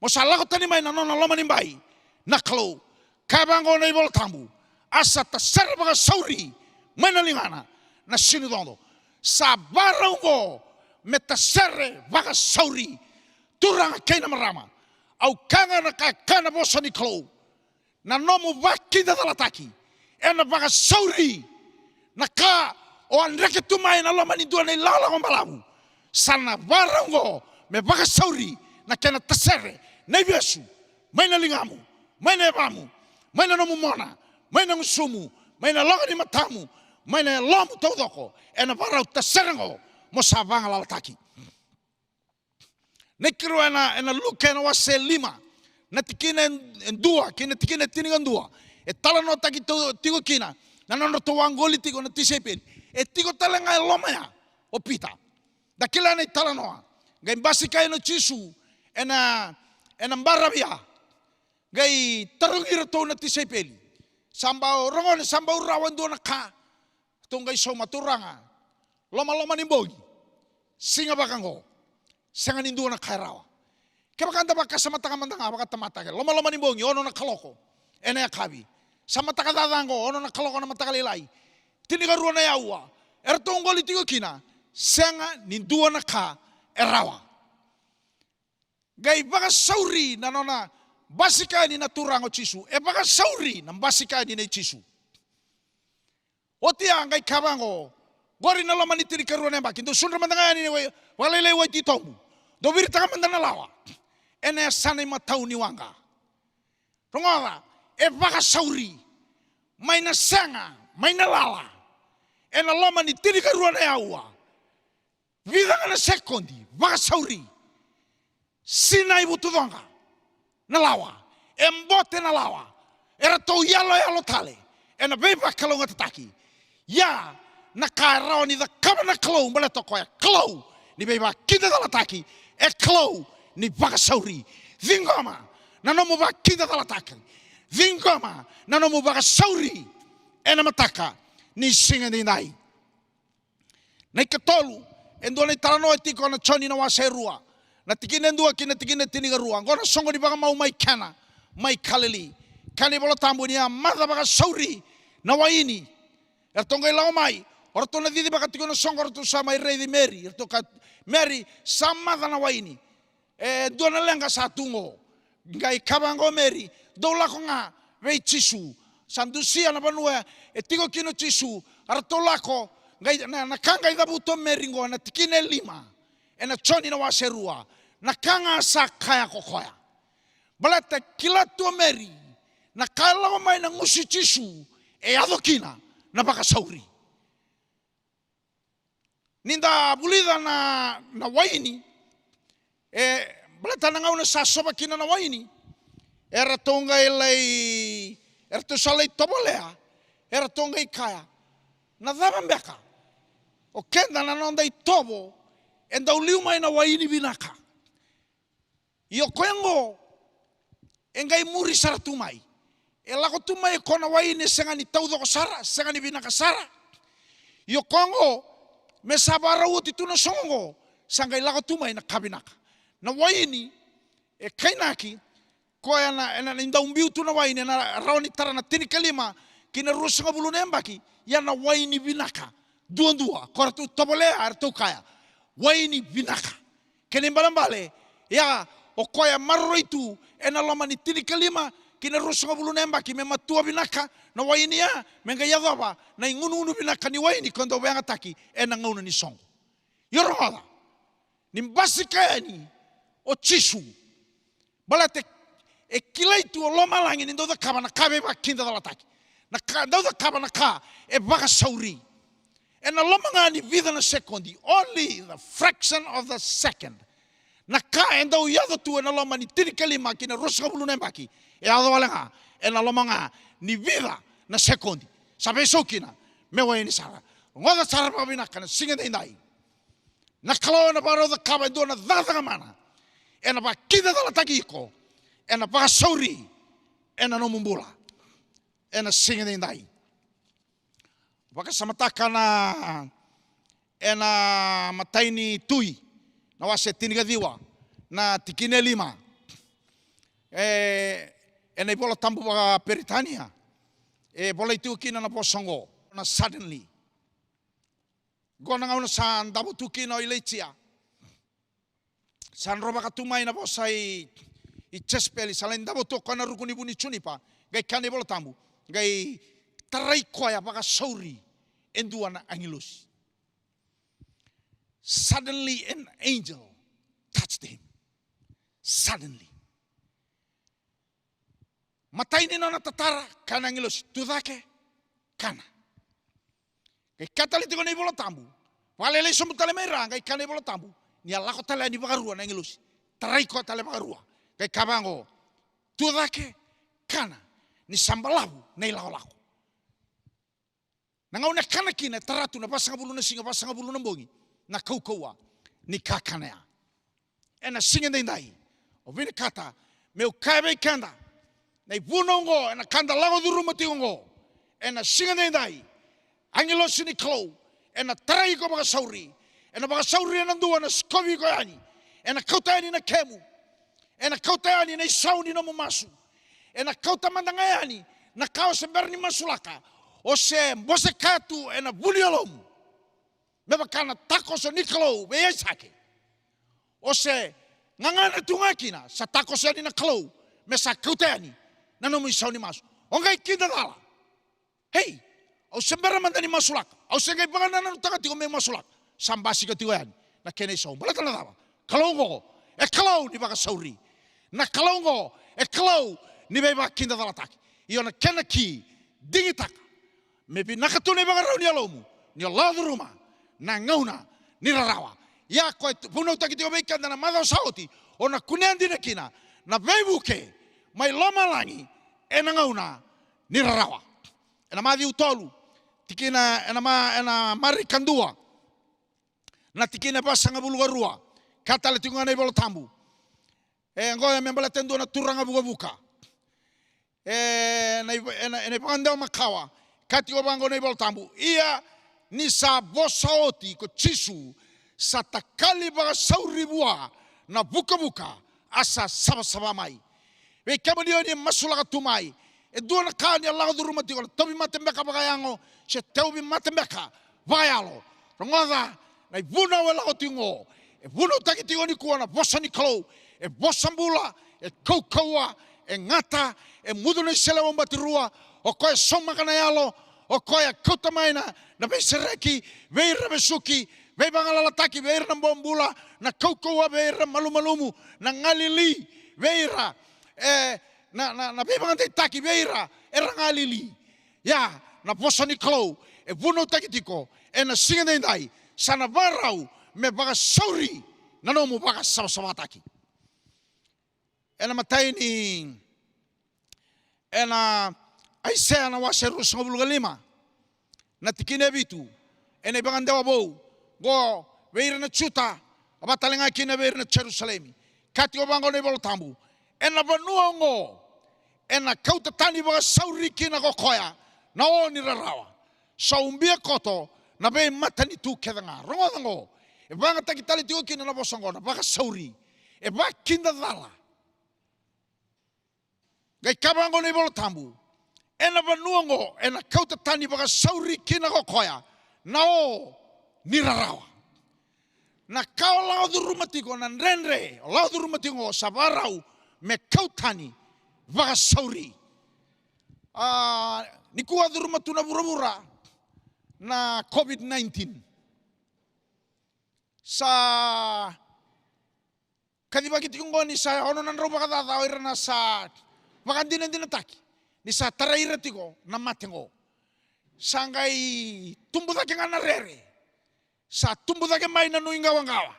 mo salako tani mai na nona loma ni bai na kalo kabango na ibol tambu asa ta serba sauri mai na lingana na sini dondo sabarongo meta serre vaga sauri turanga kaina marama au kanga na kana bosa ni kalo na nomu vakinda dalataki ena vaga sauri na ka o anreke tumai na loma ni dua ni lala ngombalamu sana barongo me vaga sauri na kena tasere na Yesu mai na lingamu mai na evamu mai na nomu mona mai na ngusumu mai na longa ni matamu mai na lomu taudoko ena varau taserengo mo savanga lalataki nekiru ena luke na wase lima na tikina endua kina tikina tininga ndua e tala no taki tigo kina na no to wangoli tigo na tisepen e tigo tala ngai loma ya o pita dakila na tala no ngai basika no chisu ena mbarabia ngai tarungira to na tisepeli sambao rongon sambao rawan do na ka to ngai soma turanga loma ni bogi singa bakango sanga ni do na kairawa kebakanda baka sama tanga baka tamata loma ni bogi ono na kaloko ena kabi sama taka dadango ono na kaloko na mataka lelai tiniga ruana yaua erto ngoli tigo kina sanga ni do na ka erawa gai baka sauri na nona basika ni naturango chisu e baka sauri na basika ni chisu otia gai kabango gori na loma ni tiri karuane baki ndo sunra mandanga ni walele wa titomu do virta mandana lawa ene sana matau ni wanga rongola e baka sauri maina sanga maina lala ena loma ni tiri karuane yaua vida na sekondi baka sauri sina ibu tudonga na lawa embote na lawa era to yalo tale ena beba kalonga tataki ya na kairao ni da kama na klo mbele toko ya klo ni beba kinda dala taki e klo ni baka sauri vingoma na nomu baka kinda dala taki vingoma na nomu baka sauri ena mataka ni singa ni nai na ikatolu endo ni tarano etiko na choni na waserua na tikine ndua kina tikine tiniga ruang ngona songo di baka mau mai kana mai kaleli kani bolo tambu ni amada baka sauri na waini ertonga ilau mai orto na didi baka tikona songo orto sa mai rei di Mary erto ka Mary samada na waini ndua na lenga sa tungo ngai kabango Mary do lako nga vei chisu sandusia na banua tigo kino chisu arto lako ngai na kanga ida buto Mary ngona tikine lima ena choni na waserua na kanga sa kaya kokoya balata kila tu Mary na kala mai na ngusi chisu e adokina na baka sauri ninda bulida na waini balata na ngauna sa soba kina na waini era tonga ilai erto salai tobolea era tonga ikaya na daba mbeka o kenda na nonda itobo enda uliu mai na waini binaka iyo kwengo engai muri sara tumai elako tumai kona waini senga ni taudo ko sara senga ni binaka sara iyo kongo me sabara uti tuna songo sanga ilako tumai na kabinaka na waini e kainaki ko ena inda umbiu tuna waini na raoni tara na tini kalima kina rusunga bulu nembaki ya na waini binaka dua koratu tobolea artu kaya waini binaka kene balambale ya okoya marro itu ena loma ni tini kalima kina rusunga bulu nemba ki mematua binaka na waini ya menga yadaba na ingunu binaka ni waini kondo benga taki ena ngauna ni songo yoroda ni mbasika ni o chisu balate e kilaitu loma langi ni ndoda kaba na kabe ba kinda dala taki na ndoda kaba na ka e baka sauri ena loma ngani vida na sekondi only the fraction of the second na ka enda uyado tu ena loma ni tini kalima kina ruska bulu nembaki e ado walenga ena loma nga ni vida na sekondi sabe sokina mewa ini sara ngoda sara babina kana singa indai na kalo na baro da kaba do na dada mana ena ba kida dala takiko ena ba sauri ena no mumbula ena singa indai baka samataka na ena mataini tui na wase tiniga diwa na tikine lima e nei bola tambu baka Peritania e bola itu kina na posongo na suddenly gona ngau na san dabu tu kina ileitia san roba katumai na posai i chespeli salen dabu to kana rukuni buni chunipa gai kane bola tambu gai tarai koya baka sauri enduana angilus. Suddenly an angel touched him. Suddenly. Matai ni nona tatara kana angilus tudake kana. Gai katali tiko nei bola tambu. Wale le somu tale mera gai kane bola tambu. Ni ala ko tale ni bagarua na angilus. Tarai ko tale bagarua. Gai kabango tudake kana ni sambalabu nei lao. Na ngau na kana kina taratu na pasanga bulu na singa pasanga bulu na bongi na kaukaua ni kakanea. E na singa ndai. O vini kata me o kaebe kanda na ibuno ngo e na kanda lago duru mati ngo e na singa ndai. Angelo sini klo e na tarai ko baka sauri e na baka sauri e na ndua na skovi ko yani e na kauta yani na kemu e na kauta yani na isauni na mumasu e na kauta mandanga yani na kao semberni masulaka. O se mbose katu e na buliolomu. Meba kana tako so niklo be esake. O se ngangana tungakina sa tako so ni na klo me sa kautani na no misauni masu. O ngai kinda dala. Hey, o se mbera mandani masulaka. O se ngai bangana na takati ko me masulaka. Sambasi ka tiwani na kene so. Bala tala dala. Kalongo e kalo ni baka sauri. Na kalongo e kalo ni beba kinda dala taki. Iyo na kena ki dingitaka. Mepi nakatune bagarau ni alomu ni aladu ruma na ngauna ni rarawa ya ko puno takiti obeka na madao sauti ona kunendi na kina na veibuke mai loma langi e na ngauna ni rarawa ena madi utolu tikina ena mari kandua na tikina pasanga bulugarua katale tingana ibolo tambu e ngoya membala tendo na turanga buka na pangandao makawa kati obango nei boltambu ia ni sa bosaoti ko chisu sa takali ba sauribua na buka asa saba mai we kamalio ni masula tumai e dona kani Allah durumati ko tobi matembeka bagayango se tobi matembeka vaialo rongoda na buna wala otingo e buno takiti oni kuana bosani klo e bosambula e kokoa e ngata e mudune sela bombatirua o koe soma kana yalo o koe kota maina na besereki veira besuki ve bangala lataki veira bombula na kokoa veira malumalumu na ngalili veira na be bangante taki veira era ngalili ya na posani klo e vuno takitiko e na singa ndai sana varau me baga sauri na no mo baga sama taki ena matai ni ena Aisea na waseru sangabuluga lima na tikine bitu ene bangandewa bou go veira na chuta abatalenga kina veira na Jerusalemi kati obango ne boltambu ena banuongo ena kauta tani baga sauri kina go koya na oni rarawa saumbia koto na be matani tu kedanga rongo e banga takitali tu kina na bosongo na baga sauri e ba kinda dala gai kabango ne boltambu ena vanuango ena kauta tani baga sauri kina go koya na o nirarawa na kao lao durumatiko na nrenre lao durumatiko sabarau me kautani baga sauri nikua durumatu na burabura na COVID-19 sa kadibagi tikungoni sa ono nan roba kada da na sa magandina dinataki ni sa taraira tiko na matengo sangai tumbuda ke ngana rere sa tumbuda ke mai na nuinga wangawa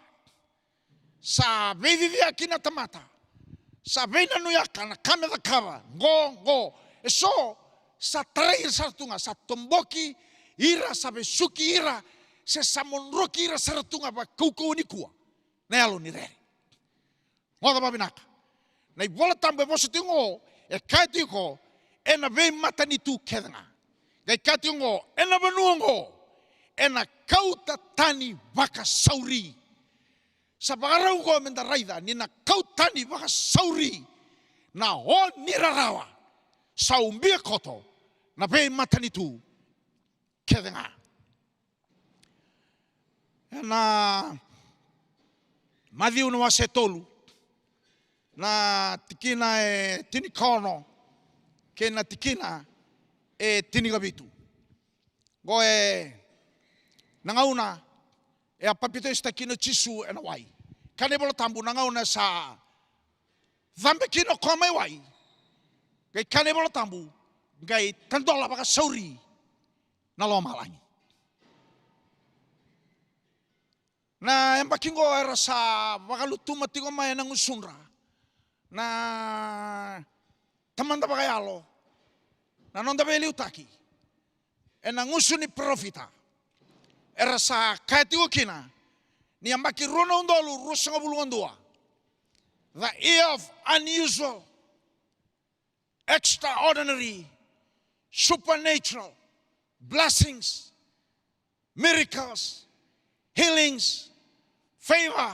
sa bevivi akina tamata sa beina nuyaka na kame da kava ngo eso sa taraira sa tunga sa tomboki ira sa besuki ira se samonroki ira sa tunga ba kuku ni kua na yalo ni rere ngoda babinaka na ibola tambe bosetingo e kaitiko ena vei mata ni tu kedanga gai katingo ena vanuango ena kauta tani vaka sauri sa bagarau go menda raida ni na kautani vaka sauri na o nirarawa sa umbia koto na be matanitu kedenga na Matthew no wasetolu na tikina e tinikono ke na tikina e tinigabitu go e nangauna e apapito esta kino chisu e na wai kane bolo tambu nangauna sa zambe kino kome wai gai kane bolo tambu gai tandola baka sauri na lo malangi na embakingo era sa wakalutuma tigo mai nang usunra na tamanda bagayalo na nonda beli utaki e nang usuni profita era sa kaitigo kina ni ambaki rona undolu rusanga bulungandua the year of unusual extraordinary supernatural blessings miracles healings favor,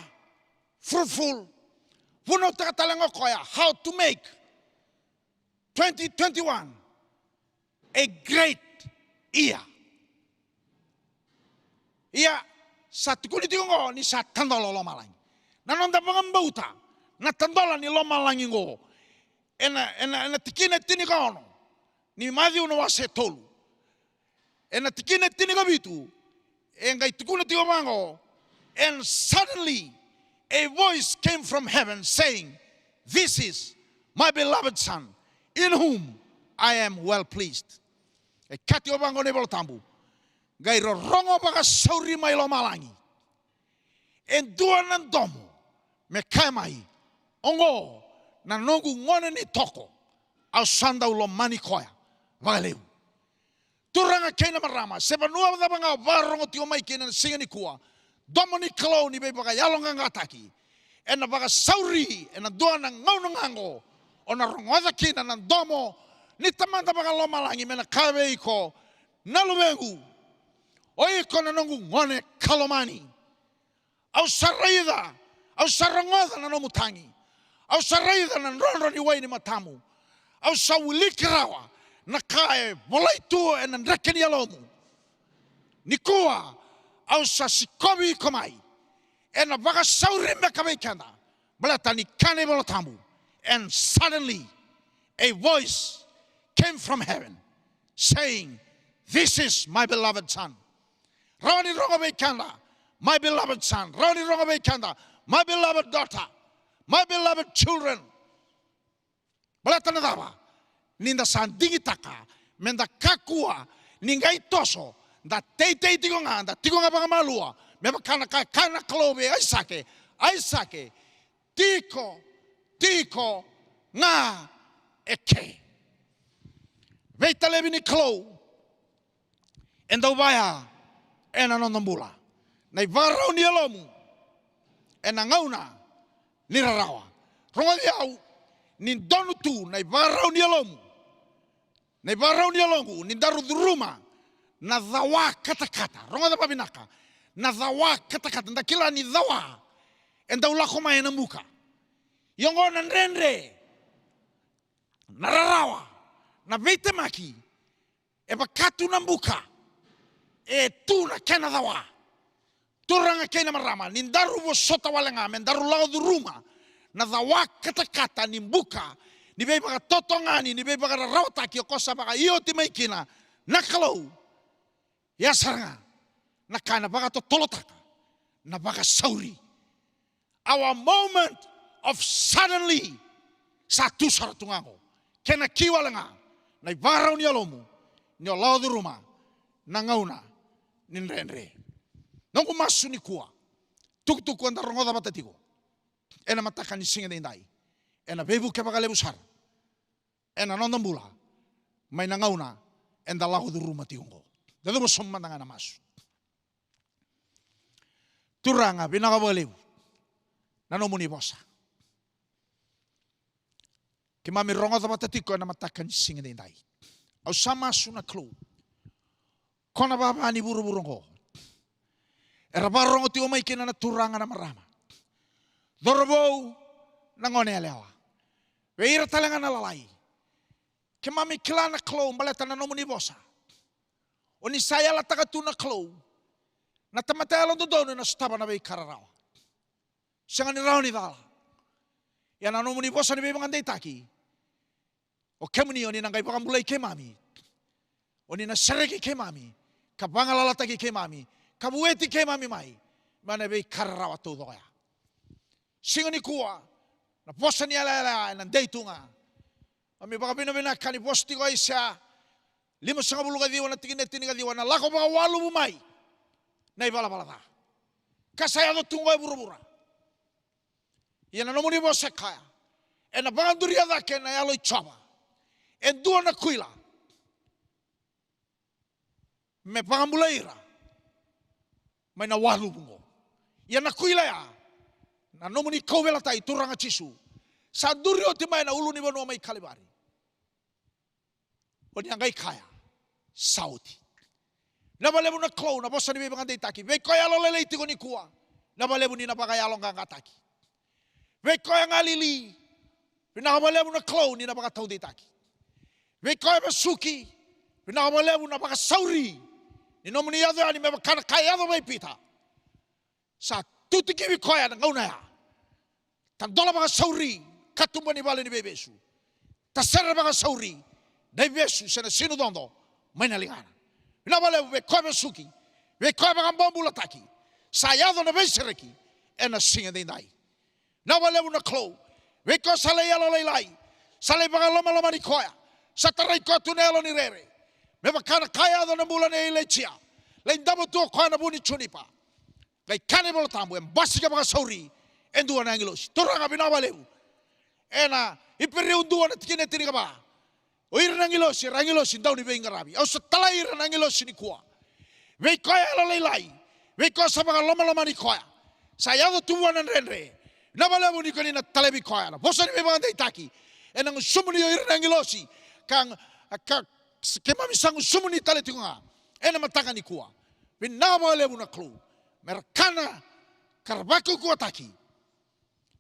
fruitful. Puno takatalanga koya how to make 2021 a great year. Ia sa tukuliti ngo ni sa tandolo lo malang. Nanonda pangambauta na tandola ni lo malang ngo. Ena tikina tinikono ni Matthew no wasetolu. Ena tikina tinikabitu engai tukuna tigomango. And suddenly a voice came from heaven saying, "This is my beloved son, in whom I am well pleased." E kati obango ne tambu. Gairo rongo baka sauri mai lo malangi. En dua nan domo me kaimai ongo na nongu ngone ni toko au sanda ulo mani koya wagaleu. Turanga kena marama sebanua da banga varongo tio mai kena singa ni kua. Dominic Kalo ni be baka yalonga ngataki ena baka sauri ena doa na ngau ngango ona rongoda kina na domo ni tamanda baka lo malangi mena kawe iko nalubengu oi ko na nongu ngone kalomani au saraida au sarangoda na no mutangi au saraida na ronro ni wai ni matamu au sawulikrawa na kae volaitu ena rekeni alomu nikua au sasikobi komai ena baka sauri mekabe kanda balatani kane bolotambu and suddenly a voice came from heaven saying, "This is my beloved son." Rawani rongabe kanda, my beloved son. Rawani rongabe kanda, my beloved daughter, my beloved children. Balatana daba ninda sandingi taka menda kakua ningai toso da tei tigonga da tigonga banga malua me kana klobe aisake tiko nga eke veita levini klo enda ubaya ena nondambula na ivarau ni alomu ena ngauna ni rarawa ronga diau ni donu tu na ivarau ni alomu ni daru duruma na dhawa kata-kata. Ronga da pabinaka. Na dhawa kata-kata. Nda kila ni dhawa. Enda ulako mae na muka. Yongo na nrenre. Na rarawa. Na veite maki. Eba katu na muka. E tu na kena dhawa. Turanga kena marama. Nindaru wo sota walenga. Mendaru lao duruma. Na dhawa kata-kata ni muka. Ni bei baka totongani. Ni bei baka rautaki. Okosa baka iyo timaikina. Nakalau. Ya saranga nakana baka to tolotaka na baka sauri. Our moment of suddenly satu saratungango kena kiwalanga na ibarau ni alomu ni olao duruma na ngauna ni nrenre nongu masu ni kuwa tuk anda rongoda batatigo ena mataka ni singa dindai ena bebu ke baka lebusar ena nondambula mai na ngauna enda lao duruma tiongo. Dado somandanga na masu. Turanga binakabaleu. Nanomuni bosa. Kimami rongo tabatatiko na matakan singa dindai. Au sama suna klo. Kona baba ni buru-burungo. Era barongo ti omai kina na turanga na marama. Dorobou nangone alewa. Weira talengan alalai. Kemami kilana klo baleta na nomuni bosa. Oni saya la takatuna klo. Na tamatelo do dono na staba na bei kararawa. Sianga ni rauni dala. Ya na nomuni bosa ni bei mangandai taki. O kemuni oni nangai pakambulai kemami. Oni na sereki kemami. Kabangala lataki kemami. Kabueti kemami mai. Mana bei kararawa tu doya. Singa ni kuwa. Na bosa ni ala na deitunga. Ami baka bina kani posti ko isa 5.5 kadiwa na tingin kadiwa na lako baka 8 bumay na ibala-bala ta. Kasaya do tunggoy bura-bura. Yan na nomuni mo sa kaya. E na baka duriya da ke na yaloy chaba. E duwa na kuila. Me baka mulaira. May na 8 bungo. Yan na kuila ya. Na nomuni kawela tayo turang at sisu. Sa duriyo timay na ulo ni Bano may kalibari. O niya ngay kaya. Saudi. Nabalebu na klo, na bosa ni Bibang Anday Taki. Vay kaya lalay tiko ni kuwa. Nabalebu ni napakayalong kang kataki. Vay kaya nga lili. Pinakabalebu na klo ni napakataw day taki. Vay kaya masuki. Pinakabalebu na napakasauri. Ni nomuniyado yan, ni may makanakayado may pita. Sa tutikiwi kaya ng kaunaya. Tandola mga sauri. Katumba ni bala ni Bebesu. Tasera mga sauri. Na Bebesu sa na sinudondo. May nalingana. Pinabalebu be kaya masuki. Be kaya mga bombulataki. Sayado na besireki. E na singa din day. Nabalebu na klo. Be kaya salay alalaylay. Salay mga lama-lama ni kaya. Sa taray ko tunelo ni Rere. May makanakayado na mula ni Ilechia. Lain damo to kaya na buni chunipa. Kay kanibol tamu. Embasi ka mga sauri. Endua na angilos. Turang nga pinabalebu. Ena iperiundua na tikinetini ka ba? O ira nangilosi, rangilosi daw ni Beng Arabi. O sa talay ira nangilosi ni kuwa. Vei kaya lalaylay. Vei kaya sa mga lama-lama ni kuya. Sayado tuwa ng renre. Nabalamu ni kanina talabi kuya na. Bosa ni Beng Anday Taki. E nang sumuni o ira nangilosi. Kang kemamisang sumuni taliti ko nga. E na matakan ni kuwa. Pinabalamu na klo. Merakana karbako kuwa taki.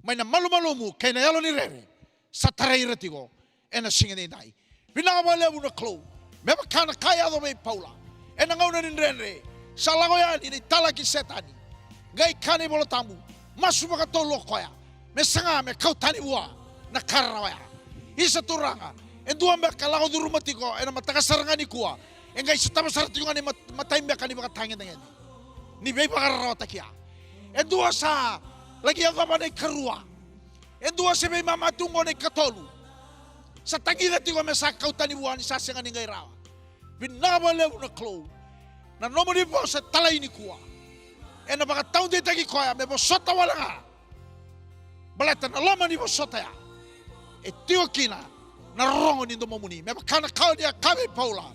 May na malu-malumu kay na yalo ni Rere sa taray ratigo e na singa ni Day. Pinakabalebu na klo. May makana kaya do may Paula. E nangaw na ni Rere sa lagoyan initala ki setani. Gay kani bolo tamu. Masu makatolo koya. May sanga may kautani buwa na karawaya. Isa turanga. E duwa may kalago durumatigo e na matakasaranga ni kuwa. E ngay sa tamasaratigo nga ni mataymbya ka ni makatangin na yan. Ni may pakararawata kya. E duwa sa lagi ako ba na karua. E duwa si may mamatungo na katolu. Sa tagina tigo may sakaw tanibuhan ni sasingan ni Ngairawa. Binabalew na klo. Na nomoni po sa talay ni kuwa. E na baka taon di tagi kuya. May bosota wala nga. Baleta na laman ni bosota ya. E tiyo kina. Narongo ni domomuni. May baka nakao niya kami Paula.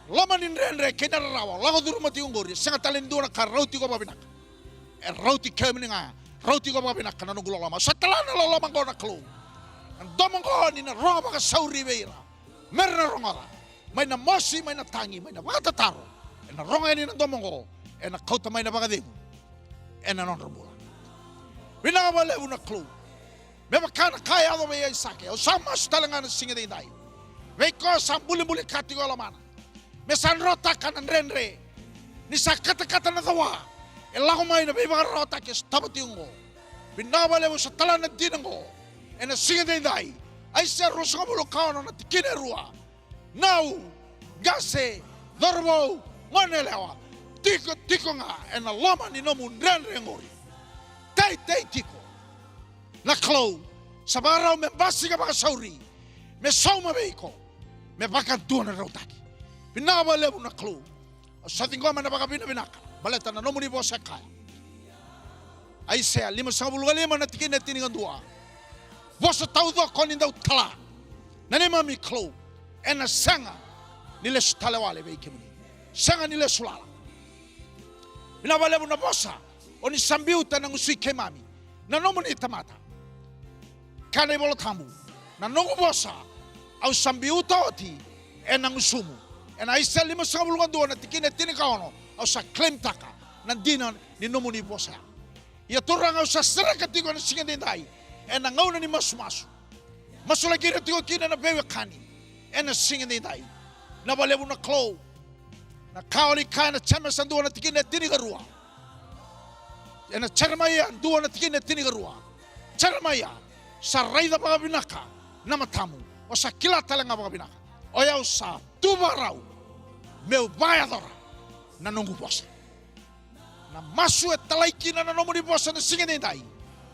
Laman ni Renre kinararawa. Lago durumati yung gori. Sanga talin doon na karauti ko babinaka. E rauti kemi nga, rauti ko mga pinaka na nungulolama. Sa talan na lalaman ko na klo. Ang domang ko ni na ronga mga sauri beira. Meron na ronga ra. May na mosi, may na tangi, may na mga tataro. E na ronga ni na domang ko. E na kauta may na bagadimu. E na nonrabula. Pinakabalebu na klo. May makana kaya do may isake. O sama sa talangan na singa din tayo. May ko sa buli-buli kati ko alamana. May sanrota ka ng renre. Ni sa kata-kata na tawa. Ela ko may na may mga rota kis tabatiyong ko. Binabalew sa talan ng dinang ko. E na singa din day. Ay siya rosa ka mulo kao na tikinerua. Now, gase, dorbo, manelewa. Tiko nga. E na laman ni nomun renrengori. Tay tiko. Na klo. Sa baraw may basi ka baka sauri. May sauma may ko. May bakantuan na rotaki. Binabalew na klo. Sa tingko man na baka binabinaka. Baleta na nomuni po sa kaya. Ay siya, 5.5 na tikin na tiningan dua. Bosa tau do konin daw tala. Nanima mi klo. E na sanga nila talawale ba ikimuni. Sanga nila sulala. Binabalebu na bosa. O ni sambiuta ng usui kemami. Na nomuni tamata. Kanay bolo tamu. Na nungu bosa. Au sambiuta oti. E nang usumu. E na isa 5.5 na tikin na tiningan ono. O sa claim taka nandinan ni nomuni po siya. Ia turang o sa sarakatigo na singa din tayo. E ena ngauna ni masu. Masu lagi na tigo kina na bewe kani. Ena singa ni dai. Na balebu na klo. Na kaoli kana chama sandu na tikina tini garua. Ena charmaya dua na tikina tini garua. Charmaya saraida baga binaka na matamu. O sa kila talanga baga binaka. O ya sa tubarau. Meu bayadora na nungu bosa. Na masu e talaikina na nomu ni bosa na singa ni dai.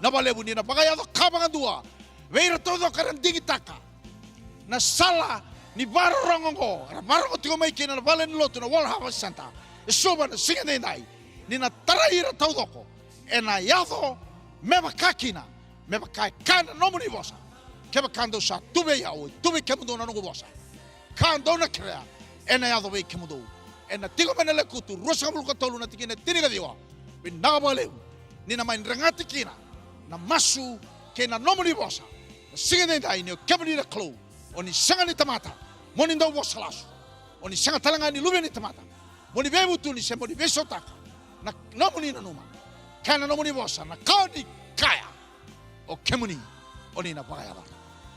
Na balebu ni na bagayado kabanga dua. Veira todo karandingi taka. Na sala ni baro rongongo. Na baro tigo mai kina na vale ni lotu na wala hawa santa. E soba na singa ni dai. Ni na taraira taudoko. E na yado meba kakina. Meba kai kana nomu ni bosa. Keba kando sa tube yao. Tube kemudo na nungu bosa. Kando na krea. E na yado vei kemudo. E na tigo menele kutu. Rusa kamulu katolu na tikina tiniga diwa. Binaga baleu. Ni na main rengati kina. Na masu ke na nomu ni bosa. Singa ni dai ni kemuni na klo. Oni sanga ni tamata. Moni ndau bosa lasu. Oni sanga talanga ni lube ni tamata. Moni bebu tu ni se moni beso taka. Na nomu ni na numa. Kana nomu ni bosa. Na kau ni kaya. O kemuni. Oni na bagaya la.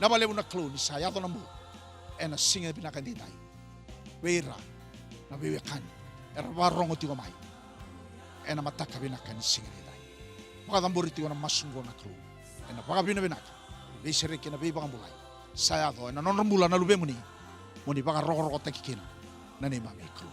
Na balebu na klo ni sa yado na mu. E na singa binaka ni dai. Weira. Na bewe kani. Era warongo tigo mai. E na mataka binaka ni singa ni dai. Maka damburi tigo na masungo na klo. E na baga binaka. Be sereke na be bangambulai. Saya do na non rambula na lube muni. Muni baga rogo takikina. Na ne mami kru.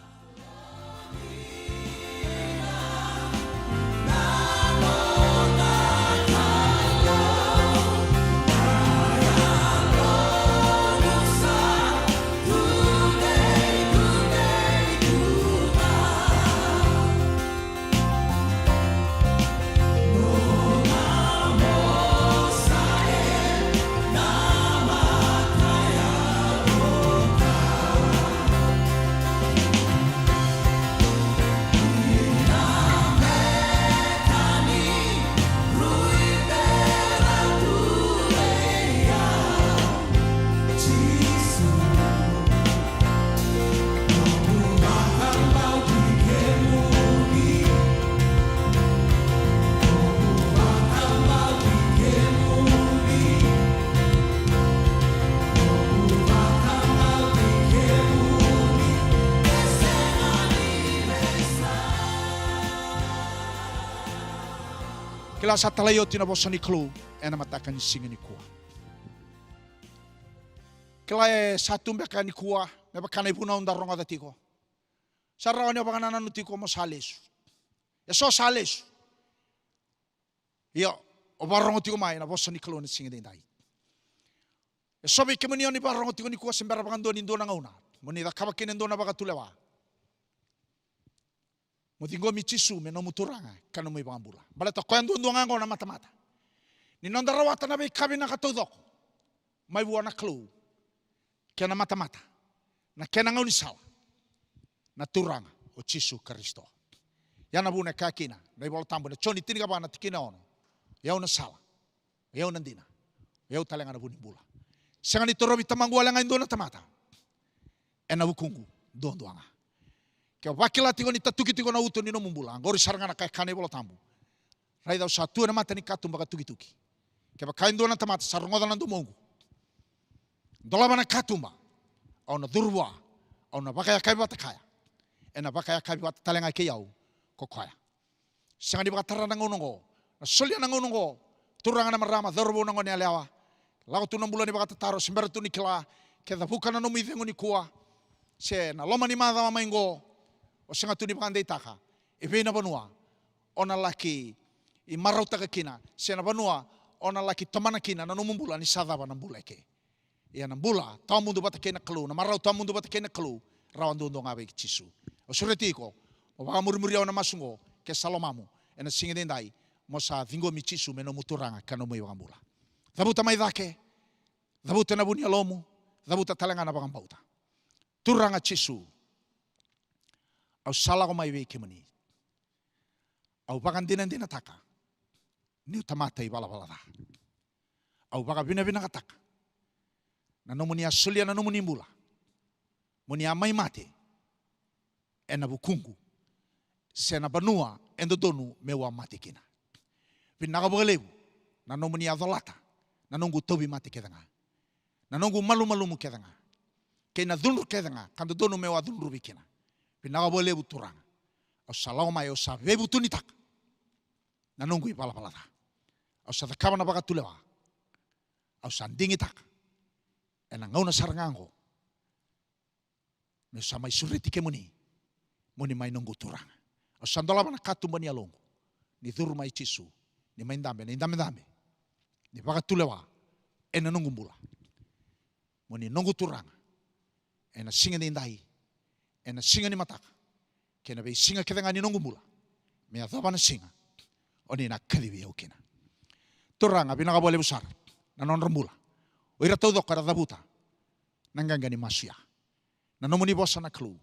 Kila sa talayo tinabosa ni klu, e na mataka ni singa ni kuwa. Kila e satu mbeka ni kuwa, me bakana ibuna unda ronga da tiko. Sa rawa ni bakana nanu tiko mo salesu. E so salesu. Iyo, o barongo tiko mai na bosa ni klu ni singa ni dai. E so be kemani ni barongo tiko ni kuwa sembera bakando ni ndona ngauna. Moni da kabakene ndona bakatulewa. Motingo michisu me no muturanga kanu mai bambula. Bala to kwendo ndonga na mata-mata. Ni nonda rawata na be kabina katodoko. Mai buana klu. Kena mata-mata. Na kena ngau ni sala. Na turanga o chisu Kristo. Yana bune kakina, na bola tambo na choni tiniga bana tikina ono. Yau na sala. Yau na ndina. Yau talenga na buni bula. Sangani torobi tamangu alanga ndona tamata. Ena bukungu ndondoanga. Ke wakila tigo ni tatuki tigo na uto ni no mumbula ngori saranga na kai kane bola tambu rai dau satu na mata ni katum baka tuki tuki ke ba kaindo na tamata sarngo na ndumongu dola bana katumba au na durwa au na baka ya kai bata kaya ena baka ya kai bata talenga ke yau ko kaya sanga di baka tarana ngonongo na solia na ngonongo turanga na marama dorbo na ngone alewa lago tu na mbula ni baka taro simbera tu ni kila ke da buka na no mi vengo ni kuwa se na loma ni madha maingo o sanga tuni pakandei taka e vena banua ona laki i marau taka kina se na banua ona laki tamana kina na numumbula ni sadaba na mbula ke ia na mbula tau mundu bata kena kelu na marau tau mundu bata kena kelu rawan dondo ngabe ki chisu o suretiko o baka muri na masungo ke salomamu ena singe dendai mo sa vingo mi chisu me no muturanga kano mo iwa mbula dabuta mai dake dabuta na bunia lomu dabuta talanga na baka bauta turanga chisu au sala ko mai weke mani au bakan dina taka ni tamata i bala da au baka bina taka na nomuni asulia na nomuni mbula moni amai mate ena bukungu sena banua endo donu mewa mate kina binaga bogelebu na nomuni adolata na nunggu tobi mati kedanga. Na nunggu malu-malu mu kedanga. Kena dunru kedanga, kanto dono mewa dunru bikina. Pinaga boleh buturang. O salau mai o sa vebu tunitak. Na nunggu ipala-palata. O sa takama na baka tulewa. O sa dingitak. Ena ngau na sarangango. Me sa mai suriti ke muni mai nunggu turang. O sa ndola bana katu mani alongo. Ni duru mai cisu. Ni mai ndambe. Ni baka tulewa. Ena nunggu mbula. Muni nunggu turang. Ena singa ni indai. Ena singa ni mataka. Kena bei singa kedenga ni nunggu mbula. Me adaba na singa. Oni na kadiwi au kena. Turang abi naga boleh besar. Na non rembula. Oira tau dok kada dabuta. Nangganga ni masia. Na nomuni bosa na klu.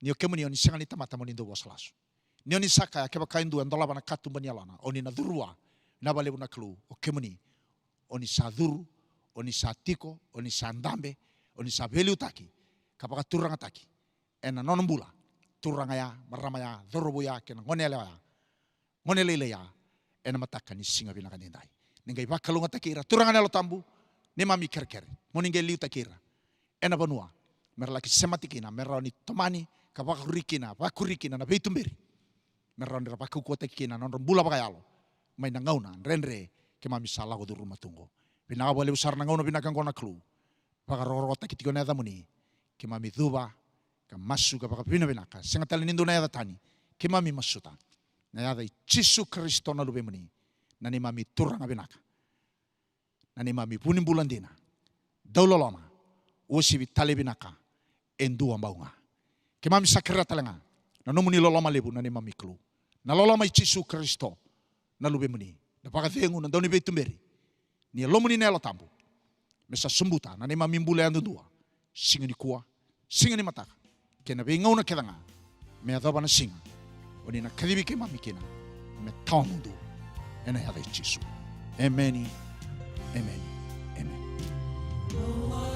Ni o kemuni oni singa ni tamata moni ndo bosa lasu. Ni oni saka keba kaindu andola bana katu banyalana. Oni na durua. Na bale na klu. O kemuni. Oni sa duru. Oni sa tiko. Oni sa ndambe. Oni sa velu taki. Kapaka turanga taki. Ena non mbula. Turanga ya, marama ya, dorobo ya, kena ngonele ya. Ngonele ya. Ena mataka ni singa binaka nindai. Ningai bakalunga takira. Turanga nelo tambu. Ni mami kerkere. Moninge liu takira. Ena banua. Merlaki sematikina. Meroni tomani. Kapaka rikina. Bakurikina na beitumberi. Meroni rapaku kuota kina. Non mbula bakayalo. May nangauna. Renre. Ke mami salah ko duru matungo. Pinaka boleh besar nangauna binakang kona klu. Baka rorota kitiko na muni. Ke mami duba. Ka masu ka baka pina binaka. Sengatali nindo na yada tani. Ke mami masuta. Na yada Yesu Kristo na lube muni. Nani mami turanga binaka. Nani mami punin bulan dina. Daulo lama. Usi vitale binaka. Endu ambaunga. Ke mami sakira talenga. Na nomuni lolama lebu nani mami klu. Na lolama Yesu Kristo na lube muni. Na baka vengu na dauni beitumberi. Ni lomuni nelo tambu. Mesa sembuta nani mami mbule andu dua. Singa ni kuah. Singa ni mataka. Kena bingau na kedanga. Me adaba na singa. Oni na kadibi ke mami kena. Me tau mundu. Ena yada Yesu. Amen. Amen. Amen.